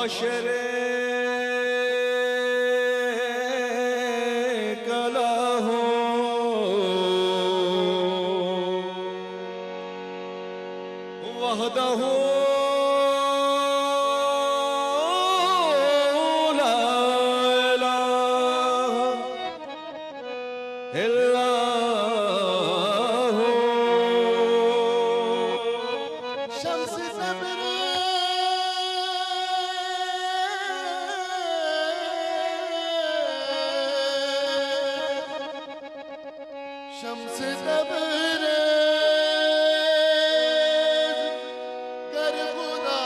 माशरे कला हो वहदहू ला इलाहा इल्लल्लाहु शम्स तबरे शम्स तबरे कर खुदा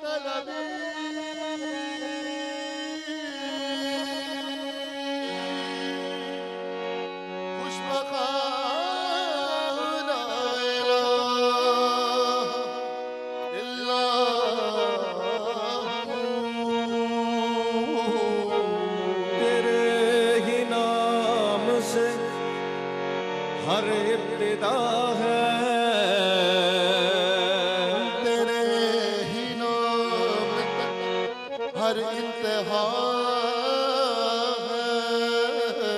तलबी खुशबखाना तेरे ही नाम से हर इब्तिदा है तेरे ही नाम हर इंतहा है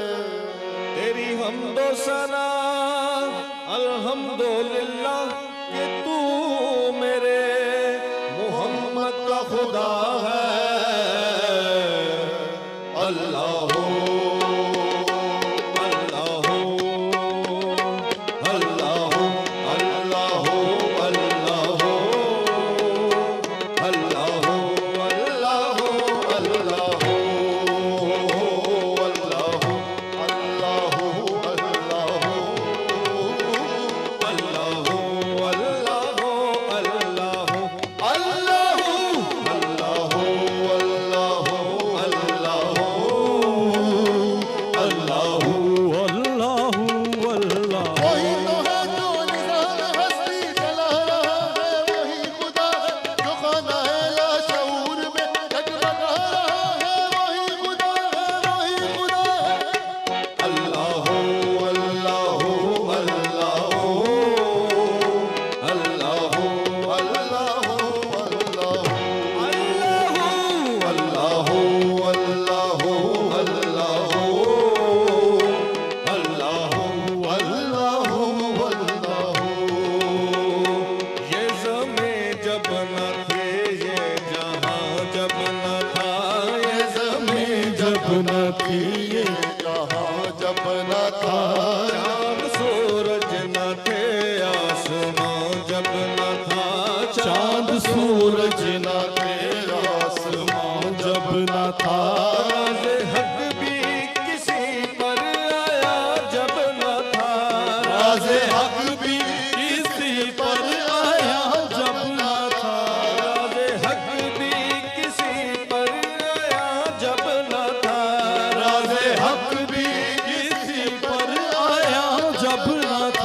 तेरी हमदो सना अल्हम्दुलिल्लाह कि तू मेरे मोहम्मद का खुदा है अल्लाह अल्लाह अल्लाह अल्लाह अल्लाह अल्लाह अल्लाह वही तो है जो निज़ाम हस्ती चला रहा है वही खुदा है जो खाना है या शऊर में जगमगा रहा है वही खुदा है वही खुदा है अल्लाह अल्लाह अल्लाह अल्लाह अल्लाह अल्लाह अल्लाह अल्लाह अल्लाह ये ज़मीं जब न थे ये जहां जब न था ये ज़मीं जब न थी ये कहाँ जब न था चांद सूरज न थे आसमां जब न था चांद सूरज न थे आसमां जब न था राज़े हक भी किसी पर आया जब न था राज़े हक भी किसी पर आया जब न था राज़े हक भी किसी पर आया जब न था राज़े हक भी किसी पर आया जब न था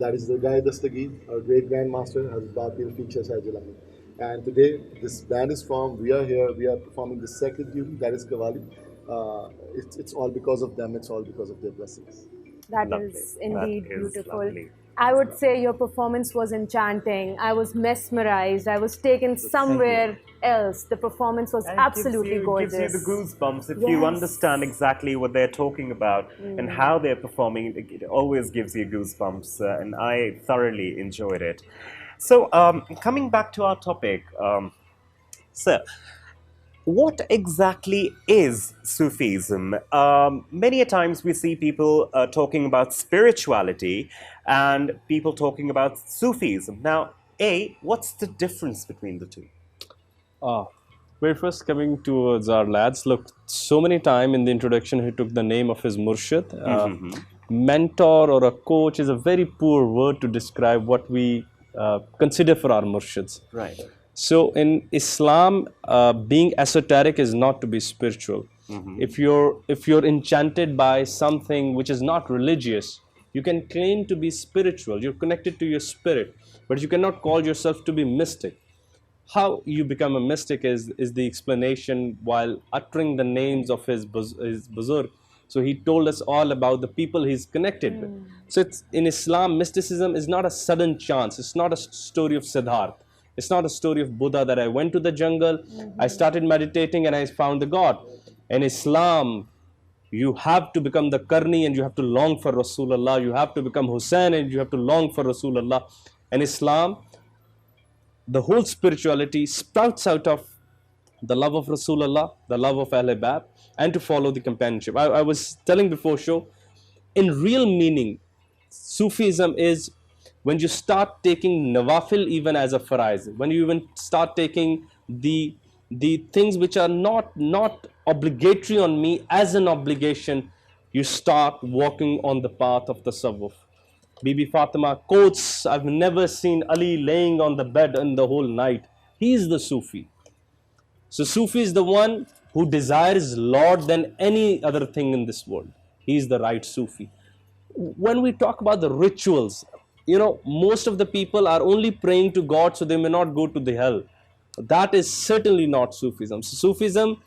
that is the Guy Dastagir, our great grandmaster, Hazrat Pir Fiqh Shah Jalani. And today, this band is formed. We are here. We are performing the second duty, that is Qawwali. It's all because of them. It's all because of their blessings. That Lovely. is indeed That is beautiful. lovely. I would say your performance was enchanting. I was mesmerized. I was taken somewhere else. The performance was And absolutely gorgeous. It gives you the goosebumps if you Yes. understand exactly what they're talking about and how they're performing. It always gives you goosebumps, and I thoroughly enjoyed it. So, coming back to our topic, sir, what exactly is Sufism? Many a times we see people talking about spirituality and people talking about Sufism. Now, what's the difference between the two? We're first coming towards our lads. Look, so many time in the introduction he took the name of his murshid. Mentor or a coach is a very poor word to describe what we consider for our murshids. Right. So in Islam, being esoteric is not to be spiritual. If you're enchanted by something which is not religious, you can claim to be spiritual. You're connected to your spirit, but you cannot call yourself to be mystic. How you become a mystic is the explanation while uttering the names of his buzurg. So he told us all about the people he's connected with. So it's, in Islam, mysticism is not a sudden chance. It's not a story of Siddhartha. It's not a story of Buddha that I went to the jungle, I started meditating and I found the God. In Islam, you have to become the Karni and you have to long for Rasulullah. You have to become Hussein and you have to long for Rasulullah. In Islam, the whole spirituality sprouts out of the love of Rasulullah, the love of Ahl Bab, and to follow the companionship. I was telling before show, in real meaning, Sufism is when you start taking nawafil even as a faraiz, when you even start taking the things which are not obligatory on me as an obligation, you start walking on the path of tasawwuf. Bibi Fatima quotes, I've never seen Ali laying on the bed in the whole night. He is the Sufi. So Sufi is the one who desires Lord than any other thing in this world. He is the right Sufi. When we talk about the rituals, most of the people are only praying to God so they may not go to the hell. That is certainly not Sufism. So Sufism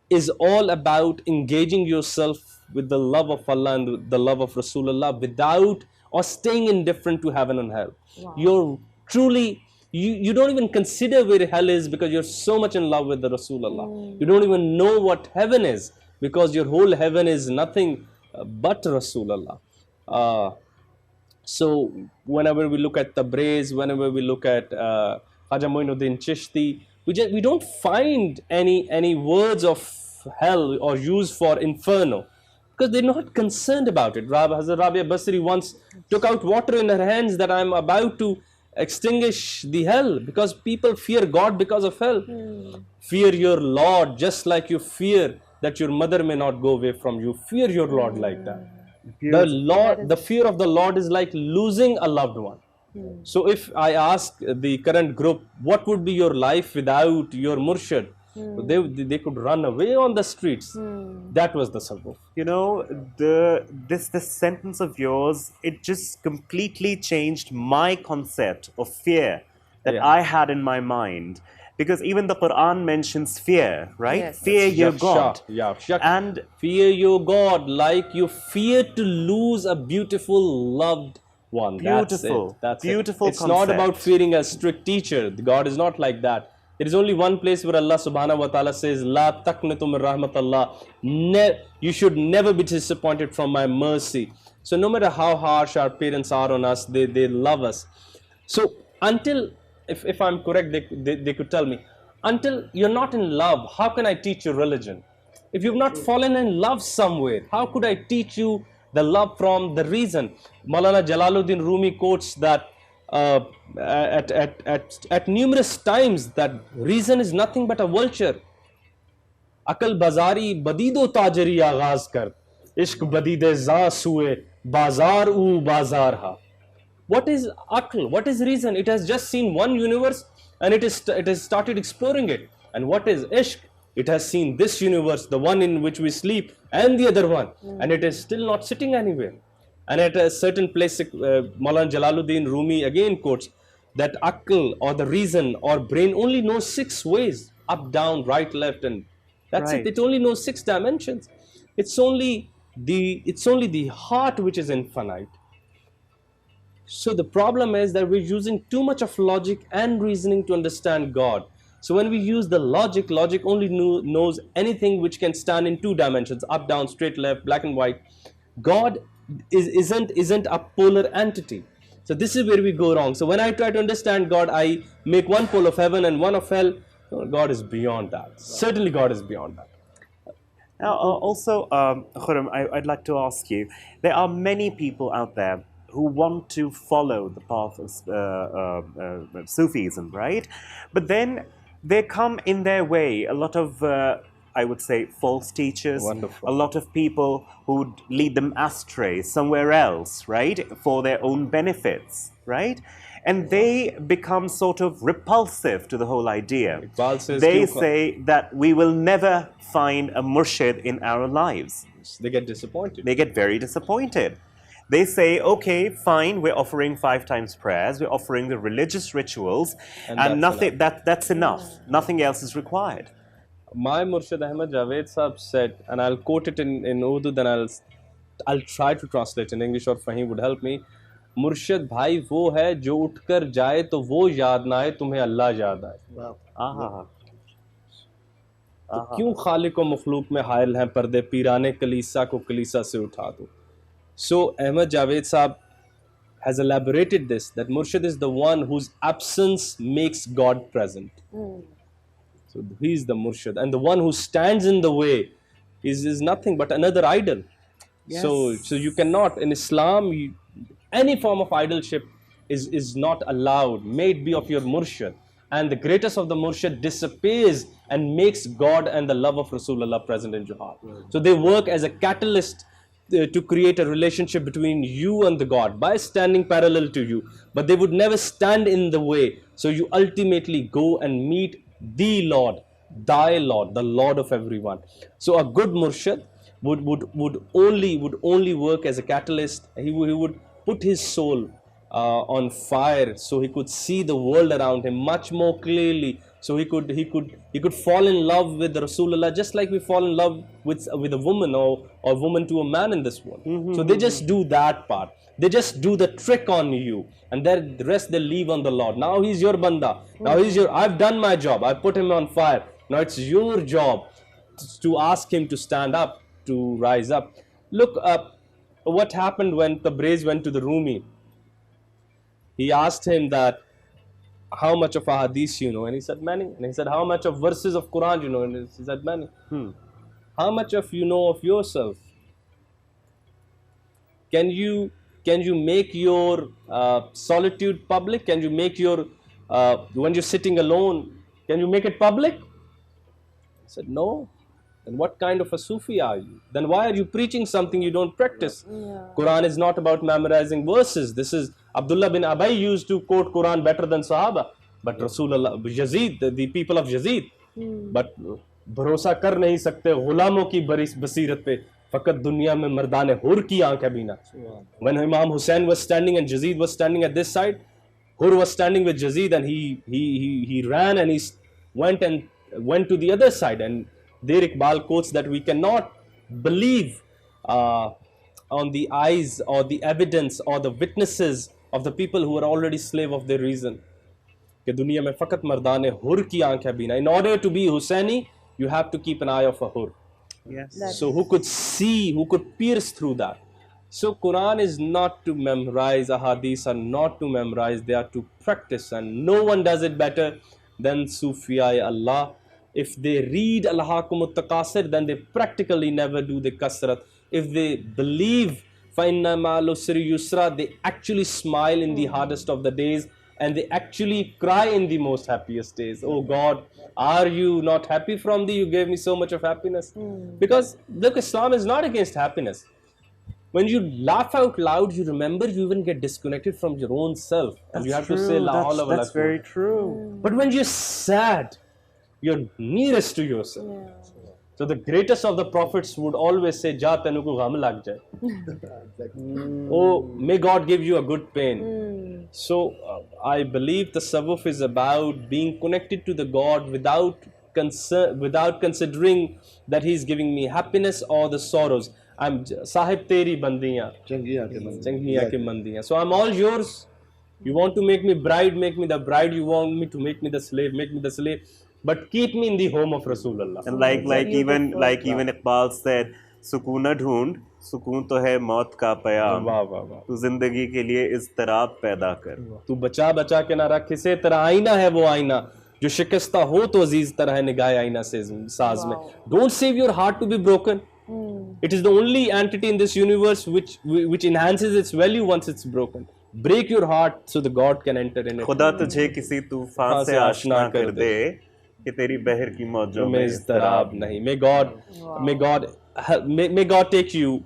is all about engaging yourself with the love of Allah and the love of Rasulullah without or staying indifferent to heaven and hell. Wow. You're truly, you don't even consider where hell is because you're so much in love with the Rasulullah. You don't even know what heaven is because your whole heaven is nothing but Rasulullah. So whenever we look at Tabriz, whenever we look at Khaja Moinuddin Chishti, we don't find any words of hell or used for inferno because they're not concerned about it. Hazrat Rabia Basri once took out water in her hands that I'm about to extinguish the hell because people fear God because of hell. Fear your Lord just like you fear that your mother may not go away from you. Fear your Lord like that. The fear of the Lord is like losing a loved one. So if I ask the current group, what would be your life without your murshid? They could run away on the streets. That was the sabr. This sentence of yours, it just completely changed my concept of fear that I had in my mind. Because even the Quran mentions fear, right? Yes. Fear your God. And fear your God like you fear to lose a beautiful, loved one. Beautiful. That's it. Beautiful It's concept. not about fearing a strict teacher. God is not like that. There is only one place where Allah subhanahu wa ta'ala says, La taqnatu min rahmatallah. You should never be disappointed from my mercy. So no matter how harsh our parents are on us, they love us. So until, if I'm correct, they could tell me, until you're not in love, how can I teach you religion? If you've not fallen in love somewhere, how could I teach you the love from the reason? Maulana Jalaluddin Rumi quotes that at numerous times that reason is nothing but a vulture. Akal bazari badido tajari agaz kar, ishq badide za sue bazar u bazar ha. What is akal? What is reason? It has just seen one universe and it has started exploring it. And what is ishq? It has seen this universe, the one in which we sleep, and the other one, and it is still not sitting anywhere. And at a certain place, Maulana Jalaluddin Rumi again quotes that Akal or the reason or brain only knows 6 ways, up, down, right, left, and that's Right. it. It only knows 6 dimensions. It's only the heart which is infinite. So the problem is that we're using too much of logic and reasoning to understand God. So when we use the logic, logic only knows anything which can stand in 2 dimensions, up, down, straight, left, black and white. God isn't a polar entity. So this is where we go wrong. So when I try to understand God, I make one pole of heaven and one of hell. No, God is beyond that. Certainly God is beyond that. Now, also, Khurram, I'd like to ask you, there are many people out there who want to follow the path of Sufism, right? But then there come in their way a lot of, I would say, false teachers, Wonderful. a lot of people who'd lead them astray somewhere else, right, for their own benefits, right? And they become sort of repulsive to the whole idea. Iqbal says, They "Kyun kha-" say that we will never find a murshid in our lives. They get disappointed. They get very disappointed. They say, okay, fine, we're offering 5 times prayers, we're offering the religious rituals, And and that's nothing that's enough. Nothing else is required. My Murshid Ahmad Javed Sahab said, and I'll quote it in Urdu, then I'll try to translate in English, or Fahim would help me. मुर्शिद भाई वो है जो उठकर जाए तो वो याद ना आए, तुम्हें अल्लाह याद आए। Ah, तो क्यों खालिक व मखलूक में हायल हैं पर्दे, पीराने कलीसा को कलीसा से उठा दो। So Ahmad Javed Sahab has elaborated this, that Murshid is the one whose absence makes God present. So he is the Murshid, and the one who stands in the way is nothing but another idol. So you cannot, in Islam, any form of idolship is not allowed. May it be of your Murshid. And the greatest of the Murshid disappears and makes God and the love of Rasulullah present in your heart. So they work as a catalyst to create a relationship between you and the God by standing parallel to you. But they would never stand in the way. So you ultimately go and meet the Lord, thy Lord, the Lord of everyone. So a good Murshid would only work as a catalyst. He would put his soul on fire so he could see the world around him much more clearly, so he could fall in love with Rasulullah, just like we fall in love with a woman or woman to a man in this world. So they just do that part. They just do the trick on you, and then the rest they leave on the Lord. Now he's your banda. Now I've done my job. I put him on fire. Now it's your job to ask him to stand up, to rise up. Look, what happened when Tabriz went to the Rumi? He asked him that, how much of a hadith you know? And he said, many. And he said, how much of verses of Quran you know? And he said, many. How much of you know of yourself? Can you make your solitude public? Can you make your, when you're sitting alone, can you make it public? He said, no. Then what kind of a Sufi are you? Then why are you preaching something you don't practice? Quran is not about memorizing verses. This is, Abdullah bin Abay used to quote Quran better than Sahaba. But Rasulullah, Yazid, the people of Yazid. But भरोसा कर नहीं सकते गुलामों की बसीरत पे, फकत दुनिया में मर्दान हुर की आंख है बीना. When Imam Hussein was standing and Yazid was standing at this side, Hur was standing with Yazid, and he ran and he went to the other side. And there Iqbal quotes that we cannot believe on the eyes or the evidence or the witnesses of the people who are already slave of their reason. कि दुनिया में फकत मर्दान हुर की आंख है बीना. In order to be Husseini, you have to keep an eye of a hur. yes. So who could see, who could pierce through that? So Quran is not to memorize, ahadith are not to memorize, they are to practice, and no one does it better than Sufiyai Allah. If they read Al-Hakum Taqasir, then they practically never do the kasrat. If they believe فَإِنَّ مَا الْعُسْرِ يُسْرًا, they actually smile in the hardest of the days, and they actually cry in the most happiest days. Oh God, are you not happy from thee? You gave me so much of happiness. Because look, Islam is not against happiness. When you laugh out loud, you remember you even get disconnected from your own self. And you have to say, La hawla wa la That's quwwata. very true. But when you're sad, you're nearest to yourself. So the greatest of the prophets would always say, Ja tenu ko gham lag jaye. Oh, may God give you a good pain. So I believe the tasawwuf is about being connected to the God without considering that He is giving me happiness or the sorrows. I'm Sahib Teri Bandiyan. Changiyan ke mandiyan. So I'm all yours. You want to make me bride, make me the bride. You want me to make me the slave, make me the slave. But keep me in the home of Rasulullah. And like even Iqbal said, सुकून न ढूंढ, सुकून तो है मौत का प्याम, वाह वाह वाह, तू जिंदगी के लिए इज़्तिराब पैदा कर, तू बचा बचा के ना रख इसे, तेरा आईना है वो आईना जो शिकस्ता हो तो अजीज तरह निगाह आईना से साज में. Don't save your heart to be broken. It is the only entity in this universe which enhances its value once it's broken. Break your heart so the God can enter in it. खुदा तुझे किसी तूफान से आशना कर दे कि तेरी बहर की मौजों में इज़्तिराब नहीं. May God take you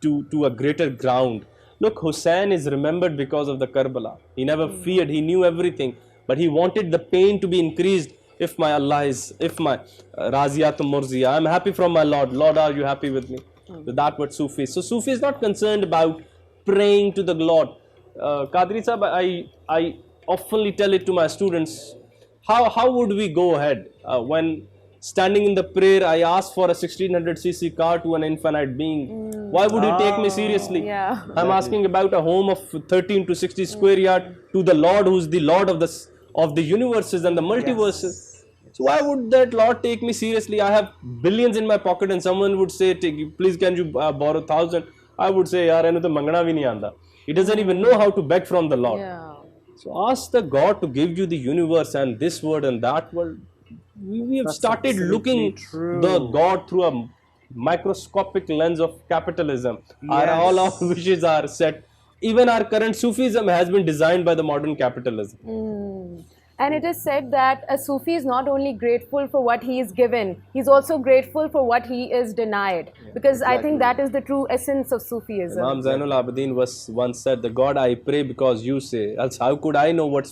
to a greater ground. Look, Hussein is remembered because of the Karbala. He never feared, he knew everything, but he wanted the pain to be increased. If my Raziyat Murziya, I'm happy from my Lord. Lord, are you happy with me? So that what Sufi is. So Sufi is not concerned about praying to the Lord. Qadri Sahib, I oftenly tell it to my students, how would we go ahead when standing in the prayer I ask for a 1600cc car to an infinite being? Why would you take me seriously? Yeah. I'm asking about a home of 13 to 60 square yard to the Lord who's the Lord of the universes and the multiverses. So why would that Lord take me seriously? I have billions in my pocket and someone would say, please can you borrow 1,000? I would say, yaar, ainu to mangna bhi nahi aanda. He doesn't even know how to beg from the Lord. Yeah. So ask the God to give you the universe and this world and that world. We have started looking the God through a microscopic lens of capitalism. All our wishes are set. Even our current Sufism has been designed by the modern capitalism. And it is said that a Sufi is not only grateful for what he is given, he's also grateful for what he is denied. Because I think that is the true essence of Sufism. Imam Zainul Abidin once said, the God I pray because you say, else how could I know what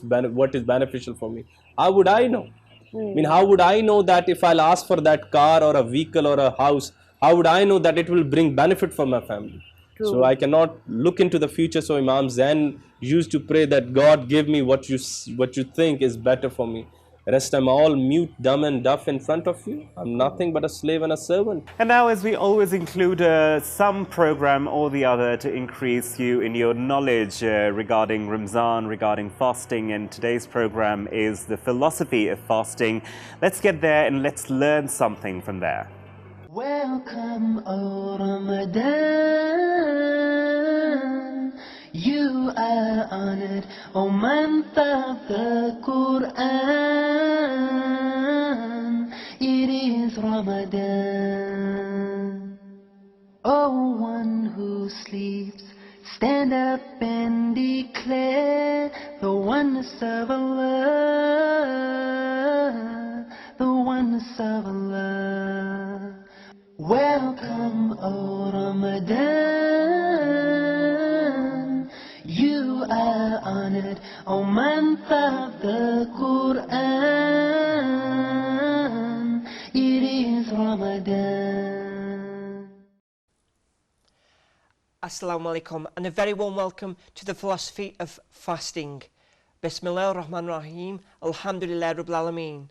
is beneficial for me? How would I know? I mean, how would I know that if I'll ask for that car or a vehicle or a house, how would I know that it will bring benefit for my family? True. So I cannot look into the future. So Imam Zain used to pray that God give me what you think is better for me. Rest I'm all mute, dumb and deaf in front of you. I'm nothing but a slave and a servant. And now, as we always include some program or the other to increase you in your knowledge regarding Ramzan, regarding fasting, and today's program is the philosophy of fasting. Let's get there and let's learn something from there. Welcome, O Ramadan. You are honored, O month of the Quran. It is Ramadan. O one who sleeps, stand up and declare the oneness of Allah, the oneness of Allah. Welcome, O Ramadan. You are honored, O month of the Quran. It is Ramadan. Assalamu alaikum, and a very warm welcome to the philosophy of fasting. Bismillah ar-Rahman ar-Rahim, Alhamdulillah Rabbil Alameen.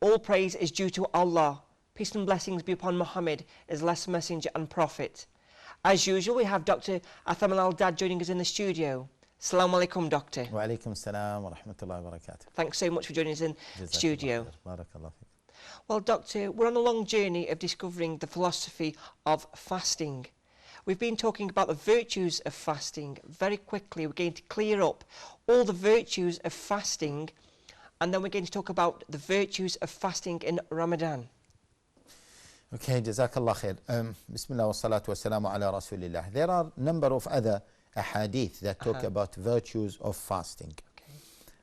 All praise is due to Allah. Peace and blessings be upon Muhammad, his last messenger and prophet. As usual, we have Dr. Atham Al-Dad joining us in the studio. Assalamu alaikum, Doctor. Wa alaikum salam wa rahmatullahi wa barakatuh. Thanks so much for joining us in the studio. Barakallah fik. Well, Doctor, we're on a long journey of discovering the philosophy of fasting. We've been talking about the virtues of fasting. Very quickly, we're going to clear up all the virtues of fasting, and then we're going to talk about the virtues of fasting in Ramadan. Okay, Jazakallah khair. Bismillah wa salatu wa salamu ala Rasulillah. There are a number of other ahadith that talk about virtues of fasting.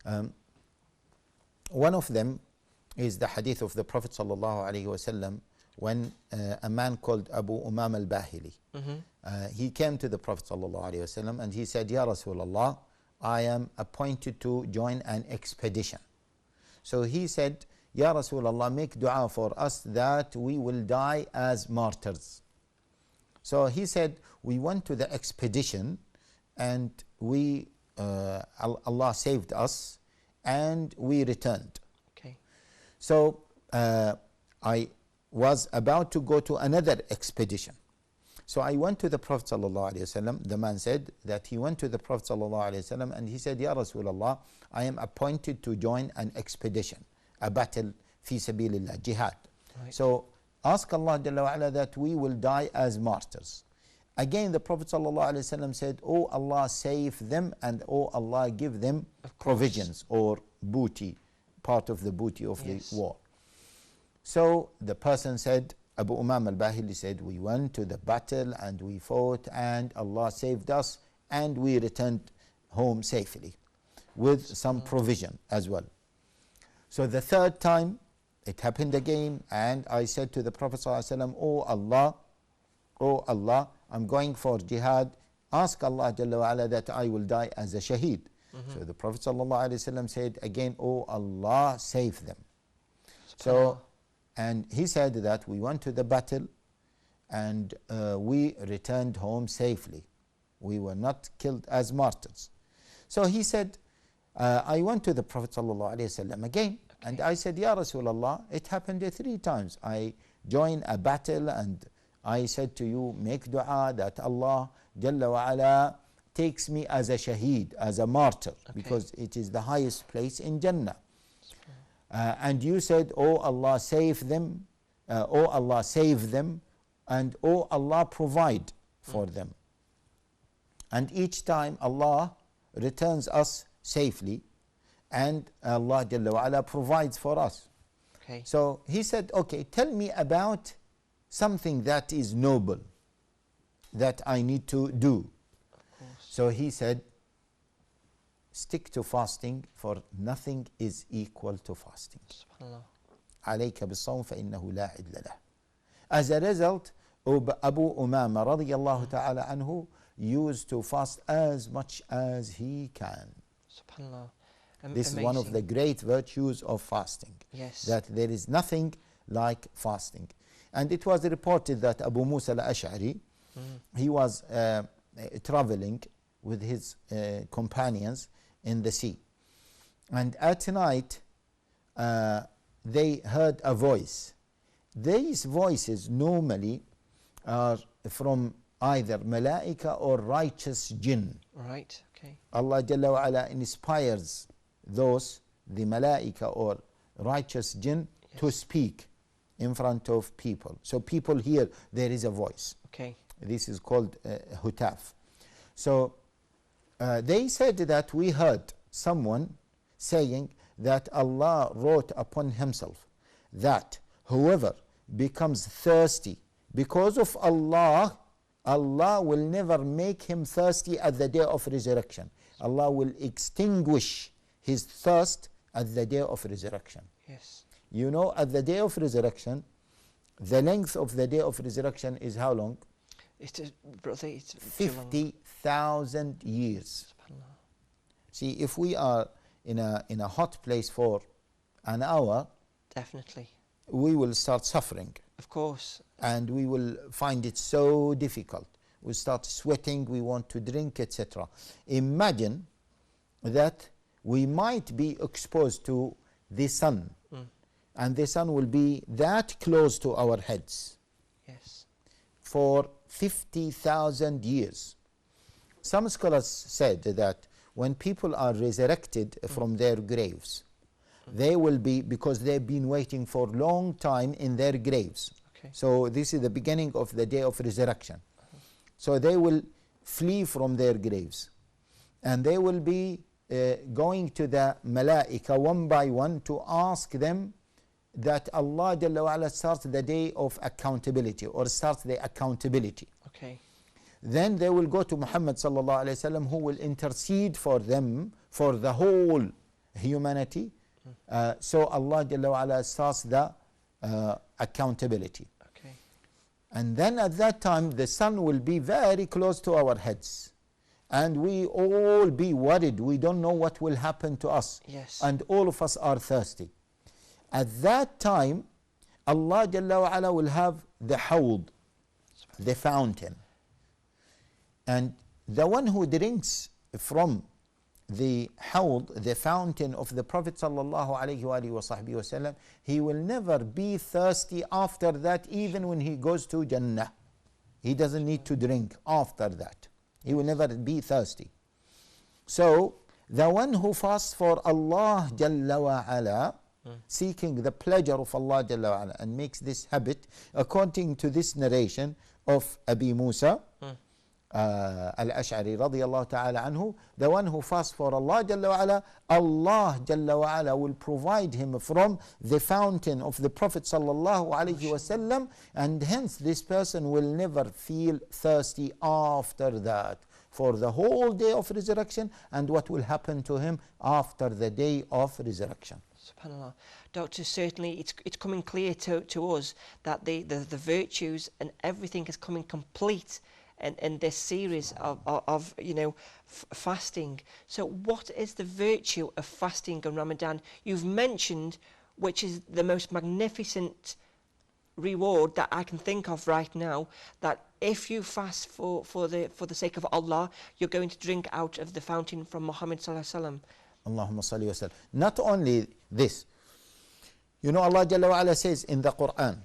Okay. One of them is the hadith of the Prophet sallallahu alaihi wasallam when a man called Abu Umam al-Bahili, he came to the Prophet sallallahu alaihi wasallam and he said, Ya Rasulullah, I am appointed to join an expedition. So he said, Ya Rasulullah, make dua for us that we will die as martyrs. So he said, we went to the expedition and Allah saved us and we returned. Okay. So I was about to go to another expedition. So I went to the Prophet ﷺ. The man said that he went to the Prophet ﷺ and he said, Ya Rasulullah, I am appointed to join an expedition, a battle fi sabilillah, jihad. Right. So ask Allah Jalla wa Ala that we will die as martyrs. Again, the Prophet ﷺ said, Oh Allah, save them, and oh Allah, give them provisions or booty, part of the booty of the war. So the person said, Abu Umam al-Bahili said, we went to the battle and we fought and Allah saved us and we returned home safely with some provision as well. So the third time it happened again and I said to the Prophet ﷺ, Oh Allah, I'm going for jihad. Ask Allah Jalla wa Ala that I will die as a shaheed. So the Prophet ﷺ said again, Oh Allah, save them. So, and he said that we went to the battle and we returned home safely. We were not killed as martyrs. So he said, I went to the Prophet ﷺ again and I said, Ya Rasulullah, it happened 3 times. I joined a battle and I said to you, make dua that Allah Jalla wa Ala takes me as a shaheed, as a martyr, because it is the highest place in Jannah. And you said, Oh Allah, save them, Oh Allah, save them, and Oh Allah, provide for them. And each time Allah returns us safely, and Allah Jalla wa Ala provides for us. Okay. So he said, okay, tell me about something that is noble that I need to do. So he said, stick to fasting, for nothing is equal to fasting. SubhanAllah. عليك بالصوم فإنه لا عدل له. As a result, Abu Umama radiyallahu ta'ala anhu used to fast as much as he can. SubhanAllah. This is one of the great virtues of fasting. Yes. That there is nothing like fasting. And it was reported that Abu Musa al-Ash'ari, he was traveling with his companions in the sea. And at night, they heard a voice. These voices normally are from either malaika or righteous jinn. Right, okay. Allah Jalla wa Ala inspires those, the malaika or righteous jinn, to speak in front of people. So people hear there is a voice. Okay. This is called hutaf. So they said that we heard someone saying that Allah wrote upon himself that whoever becomes thirsty because of Allah, Allah will never make him thirsty at the day of resurrection. Allah will extinguish his thirst at the day of resurrection. Yes. You know, at the day of resurrection, the length of the day of resurrection is how long? It's 50,000 years. See, if we are in a hot place for an hour, definitely, we will start suffering. Of course. And we will find it so difficult. We start sweating, we want to drink, etc. Imagine that we might be exposed to the sun, and the sun will be that close to our heads. Yes. For 50,000 years. Some scholars said that when people are resurrected from their graves, they will be, because they've been waiting for a long time in their graves. Okay. So this is the beginning of the day of resurrection. So they will flee from their graves, and they will be going to the malaika one by one to ask them that Allah Jalla wa Ala starts the day of accountability, or starts the accountability. Okay. Then they will go to Muhammad sallallahu alaihi wasallam, who will intercede for them, for the whole humanity. So Allah Jalla wa Ala starts the accountability. Okay. And then at that time the sun will be very close to our heads, and we all be worried. We don't know what will happen to us. Yes. And all of us are thirsty. At that time, Allah Jalla wa Ala will have the hawd, the fountain. And the one who drinks from the hawd, the fountain of the Prophet sallallahu alaihi wasallam, he will never be thirsty after that, even when he goes to Jannah. He doesn't need to drink after that. He will never be thirsty. So, the one who fasts for Allah Jalla wa Ala, seeking the pleasure of Allah Jalla wa Ala, and makes this habit, according to this narration of Abi Musa al-Ash'ari radiyallahu ta'ala anhu, the one who fasts for Allah Jalla wa Ala, Allah Jalla wa Ala will provide him from the fountain of the Prophet sallallahu alaihi wasallam, and hence this person will never feel thirsty after that, for the whole day of resurrection, and what will happen to him after the day of resurrection. SubhanAllah. Doctor, certainly it's coming clear to us that the virtues and everything is coming complete in this series of fasting. So what is the virtue of fasting in Ramadan? You've mentioned, which is the most magnificent reward that I can think of right now, that if you fast for the sake of Allah, you're going to drink out of the fountain from Muhammad sallallahu alaihi wasallam. Allahumma salli wa sallam. Not only this, Allah Jalla wa Ala says in the Quran,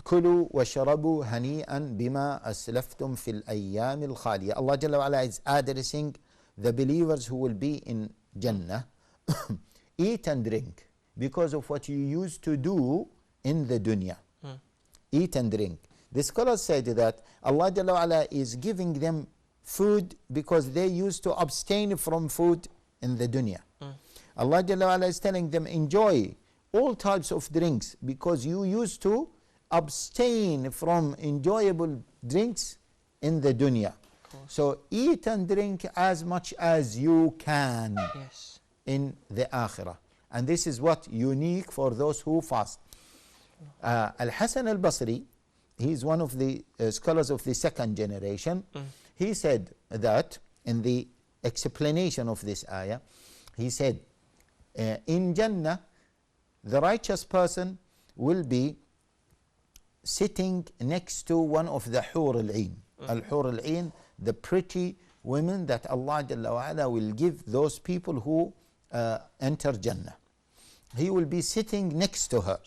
كُلُوا وَاشْرَبُوا هَنِيئًا بِمَا أَسْلَفْتُمْ فِي الْأَيَّامِ الْخَالِيَةِ. Allah Jalla wa Ala is addressing the believers who will be in Jannah. Eat and drink because of what you used to do in the dunya. Eat and drink. The scholars said that Allah Jalla wa Ala is giving them food because they used to abstain from food in the dunya. Allah Jalla wa Ala is telling them, enjoy all types of drinks because you used to abstain from enjoyable drinks in the dunya. So eat and drink as much as you can in the akhirah. And this is what unique for those who fast. Al-Hasan al-Basri, he is one of the scholars of the second generation. He said that in the explanation of this ayah, he said, in Jannah, the righteous person will be sitting next to one of the Hur al-Ain. Al-Hur al-Ain, the pretty women that Allah Jalla wa Ala will give those people who enter Jannah. He will be sitting next to her,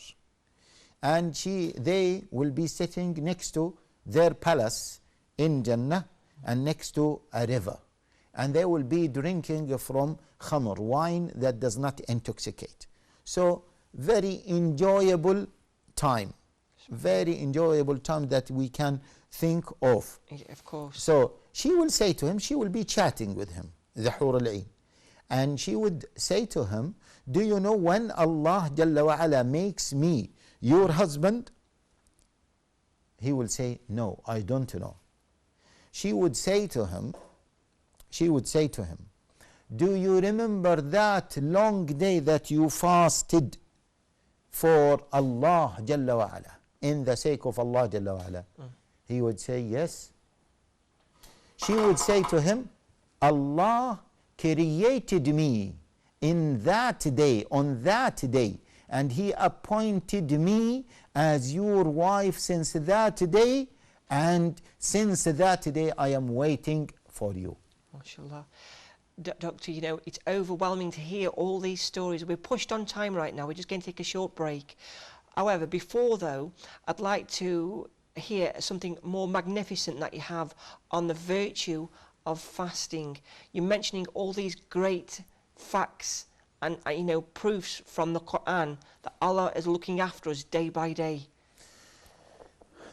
and they will be sitting next to their palace in Jannah and next to a river, and they will be drinking from khamr, wine that does not intoxicate. So very enjoyable time, very enjoyable time that we can think of. Of course. So she will say to him, she will be chatting with him, the Hur al-Ain, and she would say to him, do you know when Allah Jalla wa Ala makes me your husband? He will say, no, I don't know. She would say to him, do you remember that long day that you fasted for Allah Jalla wa Ala, in the sake of Allah Jalla wa Ala? He would say, yes. She would say to him, Allah created me in that day, on that day, and He appointed me as your wife since that day, and since that day I am waiting for you. MashaAllah. Doctor, it's overwhelming to hear all these stories. We're pushed on time right now. We're just going to take a short break. However, before though, I'd like to hear something more magnificent that you have on the virtue of fasting. You're mentioning all these great facts and proofs from the Quran that Allah is looking after us day by day.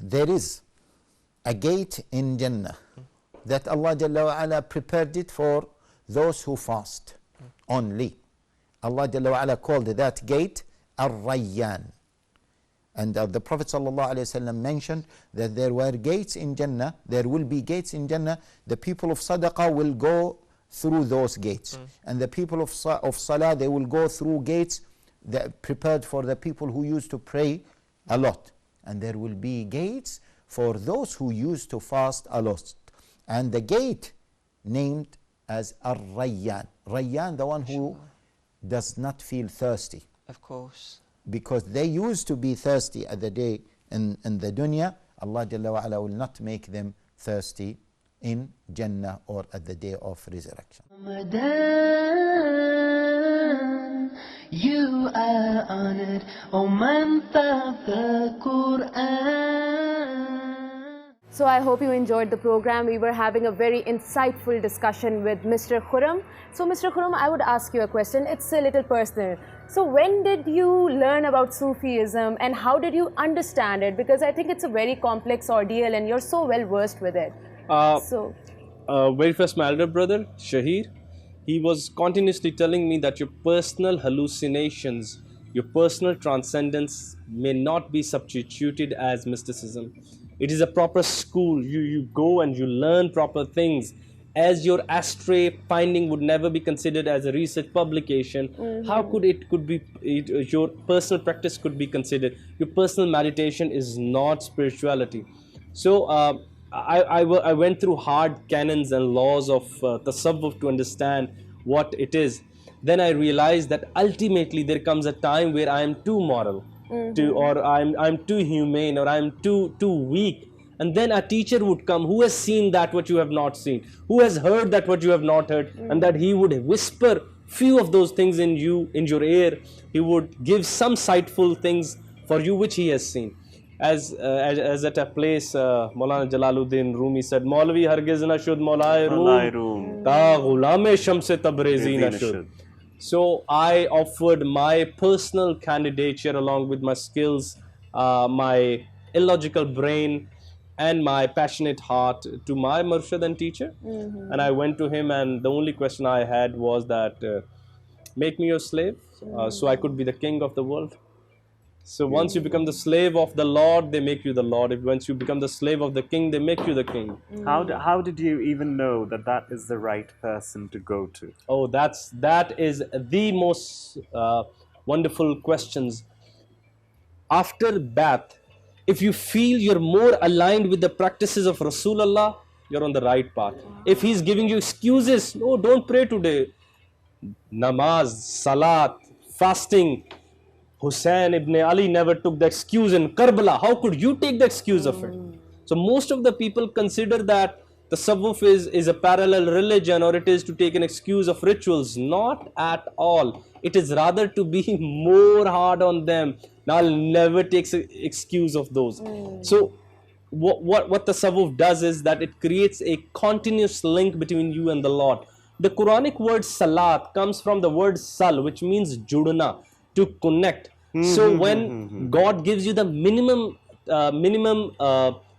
There is a gate in Jannah that Allah Jalla wa Ala prepared it for those who fast only. Allah Jalla wa Ala called that gate Ar-Rayyan. And the Prophet sallallahu alaihi wasallam mentioned that there were gates in Jannah, there will be gates in Jannah, the people of Sadaqah will go through those gates. And the people of Salah, they will go through gates that prepared for the people who used to pray a lot. And there will be gates for those who used to fast a lot. And the gate named as Ar-Rayyan. Rayyan, the one who does not feel thirsty. Of course. because they used to be thirsty at the day in the dunya, Allah Jalla wa Ala will not make them thirsty in Jannah or at the day of resurrection. Ramadan, you are honored, O month of the Quran. So I hope you enjoyed the program. We were having a very insightful discussion with Mr. Khurram. So Mr. Khurram, I would ask you a question. It's a little personal. So when did you learn about Sufism and how did you understand it? Because I think it's a very complex ordeal and you're so well versed with it. Very first, my elder brother, Shahir, he was continuously telling me that your personal hallucinations, your personal transcendence may not be substituted as mysticism. It is a proper school. You go and you learn proper things. As your astray finding would never be considered as a research publication, how could your personal practice could be considered? Your personal meditation is not spirituality. So I went through hard canons and laws of tasawwuf to understand what it is. Then I realized that ultimately there comes a time where I am too moral, or I'm too humane, or I'm too weak. And then a teacher would come who has seen that what you have not seen, who has heard that what you have not heard, and that he would whisper few of those things in your ear. He would give some sightful things for you which he has seen. As at a place, Maulana Jalaluddin Rumi said, Maulvi hargiz na shud Maulai Room, ta ghulame shamse tabrezi na shud. So I offered my personal candidature along with my skills, my illogical brain, and my passionate heart to my murshid and teacher. And I went to him, and the only question I had was that, make me your slave, so I could be the king of the world. So once you become the slave of the Lord, they make you the Lord. Once you become the slave of the king, they make you the king. How did you even know that that is the right person to go to? Oh, that is the most wonderful questions. After Bath, if you feel you're more aligned with the practices of Rasulullah, you're on the right path. If he's giving you excuses, no, don't pray today. Namaz, salat, fasting. Hussein ibn Ali never took the excuse in Karbala. How could you take the excuse of it? So most of the people consider that the tasawwuf is a parallel religion, or it is to take an excuse of rituals. Not at all. It is rather to be more hard on them. Now I'll never take excuse of those. So what the tasawwuf does is that it creates a continuous link between you and the Lord. The Quranic word salat comes from the word sal, which means judana, to connect. So when God gives you the minimum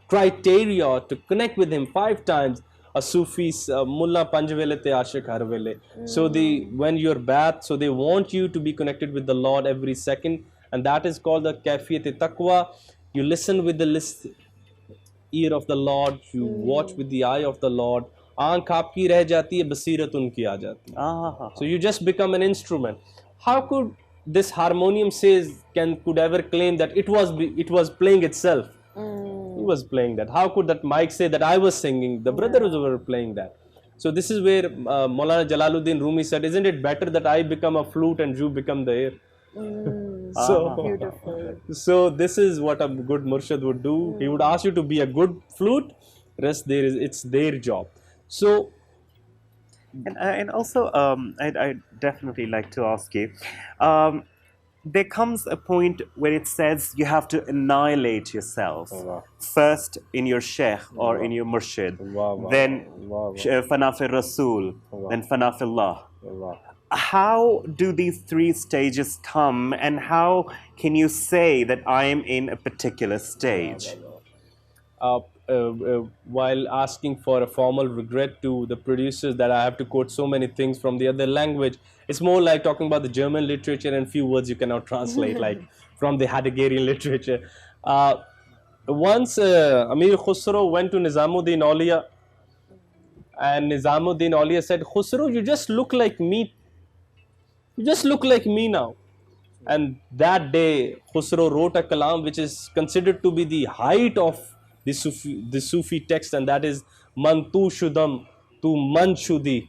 criteria to connect with him 5 times, a Sufi's Mulla Panjvele te Ashik Harvele. So when you're Bath, so they want you to be connected with the Lord every second, and that is called the Kaifiyat Taqwa. You listen with the ear of the Lord, you watch with the eye of the Lord. Aankh aapki reh jati hai, basirat unki aa jati. So you just become an instrument. How could this harmonium could ever claim that it was playing itself? He was playing that. How could that mic say that I was singing? The brothers were playing that. So this is where Maulana Jalaluddin Rumi said, isn't it better that I become a flute and you become the air? Beautiful. So this is what a good murshid would do. He would ask you to be a good flute. Rest it's their job. So and also I'd definitely like to ask you, there comes a point where it says you have to annihilate yourself first in your sheikh or in your murshid, then fana fi Rasul, then fana fi Allah. How do these 3 stages come, and how can you say that I am in a particular stage? While asking for a formal regret to the producers that I have to quote so many things from the other language, it's more like talking about the German literature and few words you cannot translate, like from the Heideggerian literature. Once Amir Khusro went to Nizamuddin Auliya, and Nizamuddin Auliya said, Khusro, you just look like me. You just look like me now. And that day, Khusro wrote a kalam which is considered to be the height of the Sufi text, and that is Man tu shudam tu man shudi.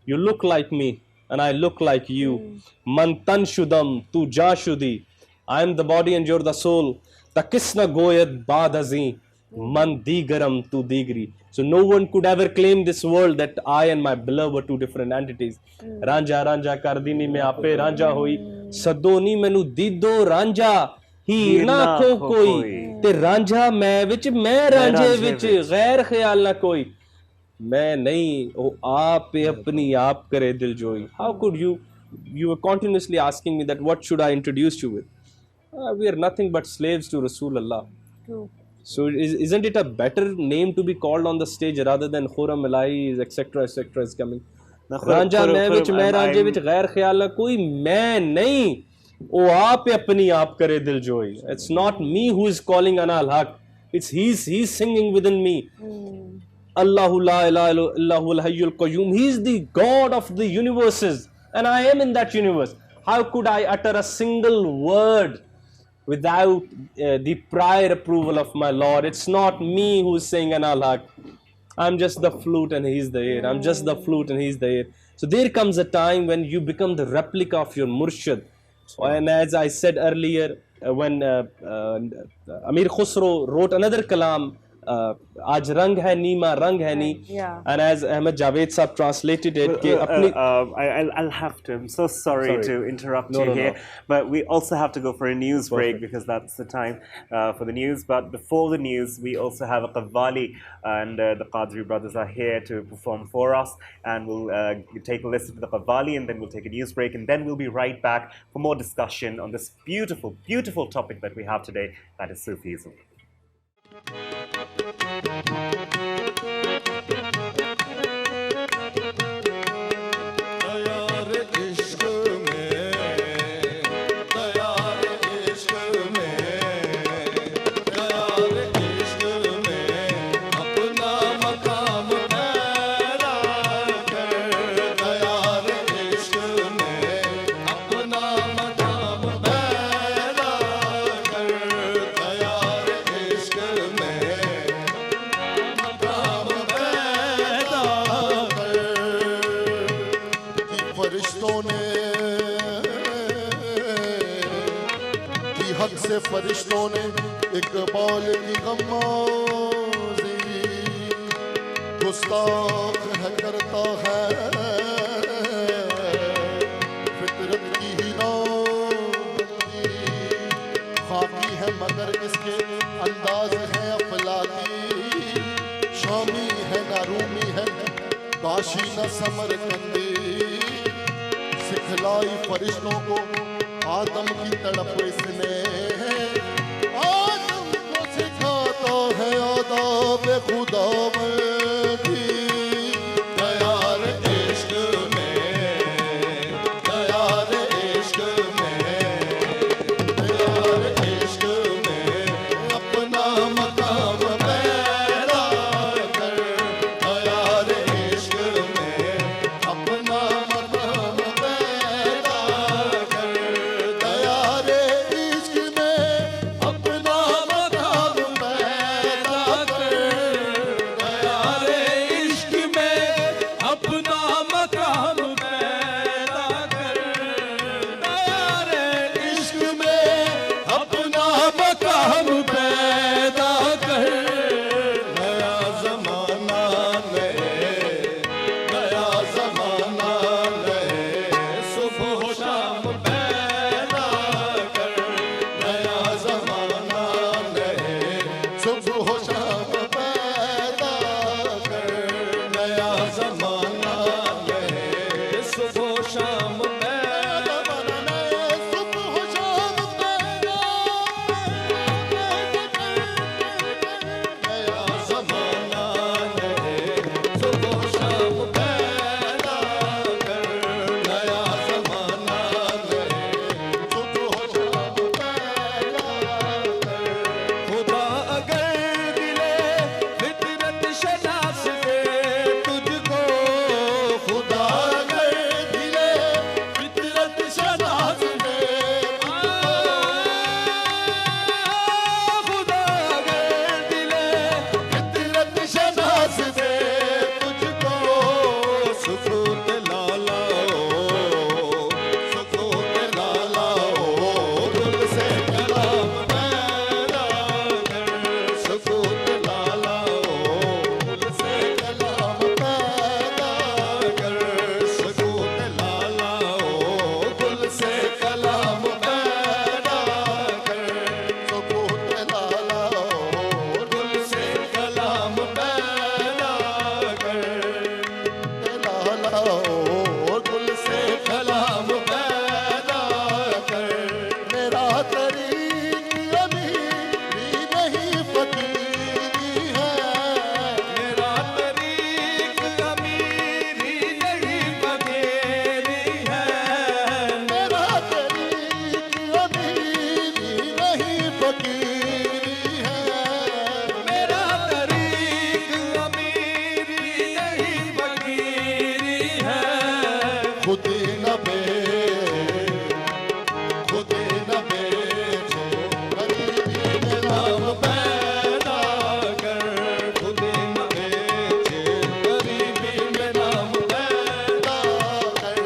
You look like me and I look like you. Man tan shudam tu ja shudi. I am the body and you're the soul. The kisna goyat badazi, man digaram tu digri. So no one could ever claim this world that I and my beloved were two different entities. Ranja Ranja kardini me ape Ranja hoi. Sadoni menu dido Ranja. हीर ना खो कोई ते रांझा मैं विच मैं रांझे विच गैर ख्याल ना कोई मैं नहीं ओ आप अपनी आप करे दिल जोई. How could you were continuously asking me that what should I introduce you with? We are nothing but slaves to Rasulullah. True. So isn't it a better name to be called on the stage rather than Khurram Elai etc is coming? Ranjha मैं विच मैं रांझे विच गैर ख्याल ना कोई मैं नहीं ओ आप अपनी आप करे दिल जोई. It's not me who is calling ana al-haq. It's he's singing within me. Allahu la ilaha illahu al-hayyul qayyum. He is the God of the universes and I am in that universe. How could I utter a single word without the prior approval of my Lord? It's not me who is saying ana al-haq. I'm just the flute and he's the air. I'm just the flute and he's the air. So there comes a time when you become the replica of your murshid. And as I said earlier, when Amir Khusro wrote another kalam, Aaj rang hai neema rang hai nee, and as Ahmed Javed Saab translated it, I'll have to. I'm so sorry to interrupt you here, but we also have to go for a news break because that's the time for the news. But before the news, we also have a qawwali, and the Qadri brothers are here to perform for us, and we'll take a listen to the qawwali, and then we'll take a news break, and then we'll be right back for more discussion on this beautiful, beautiful topic that we have today, that is Sufism. फरिश्तों ने इकबाल की गमाज़ी गुस्ताख है करता है फितरत की ही नाबंदी खाकी है मगर इसके अंदाज है अफलाकी शामी है ना रूमी है काशी न समरकंदी सिखलाई फरिश्तों को आदम की तड़प इसने आदम को सिखाता है आदाब खुदावंदी दयार इश्क में दयार इश्क में दयार इश्क में अपना मकाम पैदा कर दयार इश्क में अपना मकाम पैदा कर दयार इश्क में अपना मकाम पैदा कर दयार खुद न बेचे गरीबी में नाम पैदा कर खुद न बेचे गरीबी में नाम पैदा कर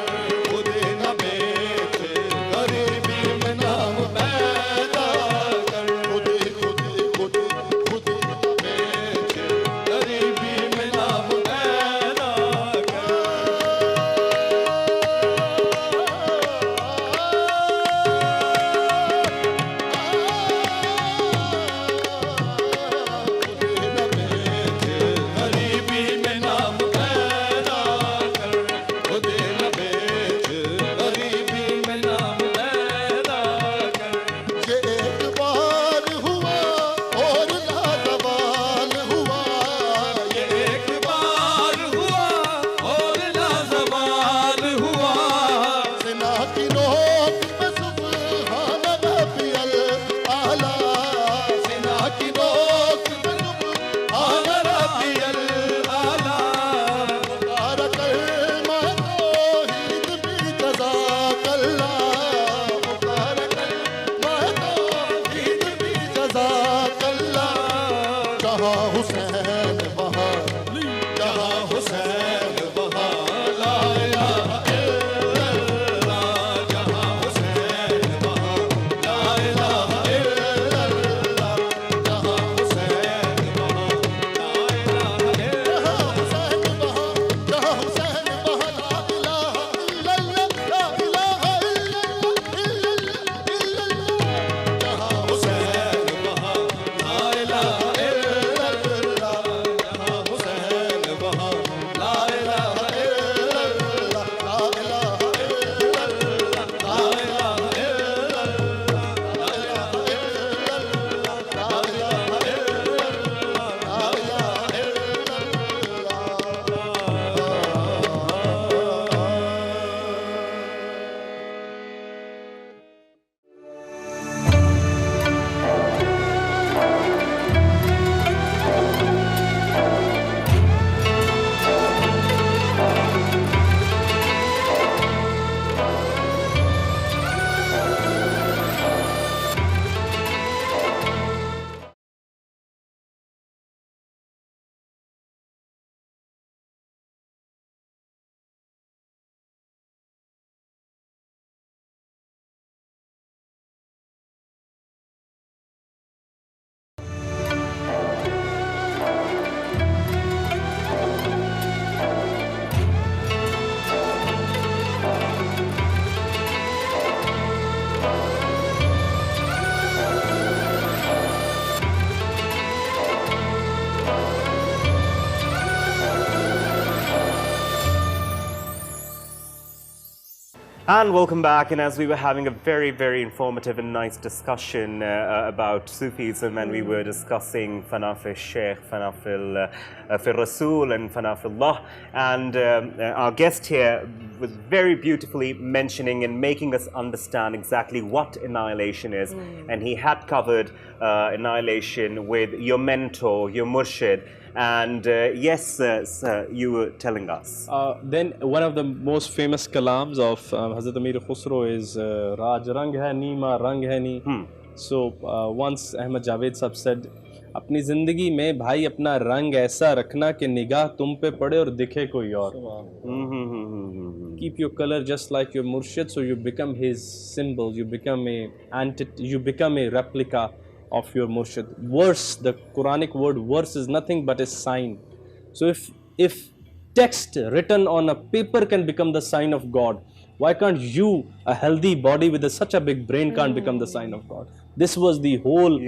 खुद न बेचे गरीबी में नाम पैदा कर खुद खुद खुद खुद बेचे गरीबी में नाम पैदा कर गरीबी में नाम पैदा कर खुद न बेच गरीबी में नाम पैदा कर ये एक बार हुआ और लाजवाल हुआ ये एक बार हुआ और लाजवाल हुआ सिना की नोक पे सुबहान रब्बियल आला सिना की नोक पे सुबहान रब्बियल आला मुबारक मा तौहीद भी जज़ाकल्ला मुबारक मा तौहीद भी जज़ाकल्ला जहाँ हुसैन वहाँ जहाँ हुसैन वहाँ ला इलाहा इल्लल्लाह जहाँ हुसैन वहाँ ला इलाहा इल्लल्लाह जहाँ हुसैन वहाँ ला इलाहा जहाँ हुसैन वहाँ जहाँ हुसैन वहाँ ला इलाहा इल्लल्लाह ला इलाहा इल्लल्लाह जहाँ हुसैन वहाँ ला इलाहा इल्लल्लाह जहाँ हुसैन वहाँ ला इलाहा इल्लल्लाह ला इलाहा इल्लल्लाह ला इलाहा And welcome back. And as we were having a very, very informative and nice discussion about Sufism, and we were discussing Fanafil Sheikh, Fanafil Rasul, and Fanafillah. And our guest here was very beautifully mentioning and making us understand exactly what annihilation is. And he had covered annihilation with your mentor, your murshid. And yes, sir, you were telling us. Then one of the most famous kalams of Hazrat Amir Khusro is Raj Rang Hai Neema Rang Hai Nee. So once Ahmad Javed Sahab said, अपनी ज़िंदगी में भाई अपना रंग ऐसा रखना कि निगाह तुम पे पड़े और दिखे कोई और. Keep your color just like your murshid, so you become his symbol, you become a replica of your murshid. Verse, the Quranic word verse is nothing but a sign. So if text written on a paper can become the sign of God, why can't you, a healthy body with such a big brain, can't become the sign of God? This was the whole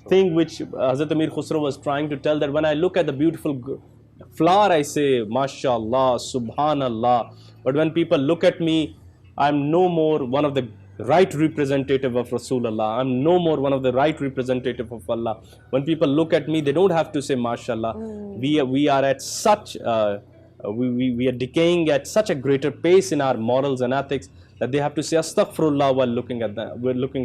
thing which Hazrat Amir Khusro was trying to tell, that when I look at the beautiful flower, I say, MashaAllah, Subhanallah. But when people look at me, I'm no more one of the right representative of Rasulullah. I'm no more one of the right representative of Allah. When people look at me, they don't have to say MashaAllah. We are at such, we are decaying at such a greater pace in our morals and ethics that they have to say Astaghfirullah while looking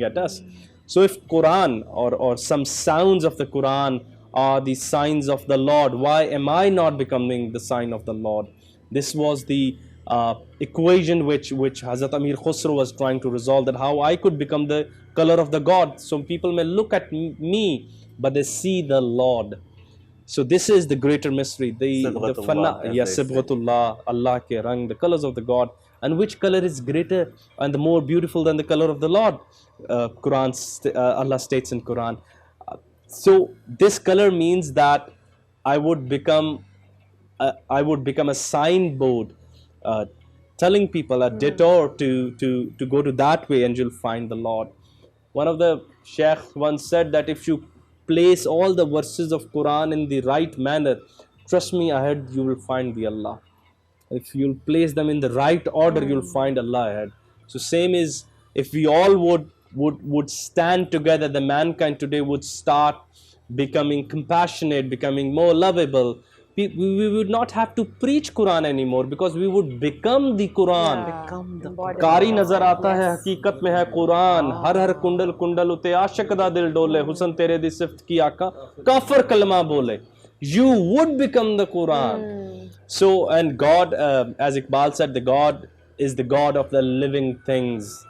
at us. So if Quran or some sounds of the Quran are the signs of the Lord, why am I not becoming the sign of the Lord? This was the equation which Hazrat Amir Khusro was trying to resolve, that how I could become the color of the God. So people may look at me, but they see the Lord. So this is the greater mystery, the Sibghatullah, as yes, they say. Sibghatullah, Allah ke rang, the colors of the God, and which color is greater and the more beautiful than the color of the Lord. Allah states in Quran. So this color means that I would become a signboard, telling people a detour to go to that way, and you'll find the Lord. One of the sheikhs once said that if you place all the verses of Quran in the right manner, trust me, ahead you will find the Allah. If you'll place them in the right order, you'll find Allah ahead. So same is, if we all would stand together, the mankind today would start becoming compassionate, becoming more lovable. We would not have to preach Quran anymore, because we would become the Quran. कारी नजर आता है हकीकत में है कुरान, हर हर कुंडल कुंडल उते आशिक दा दिल डोले, हुसन तेरे दी सिफ्त की आका काफर कलमा बोले. You would become the Quran. So, and God, as Iqbal said, the God is the God of the living things.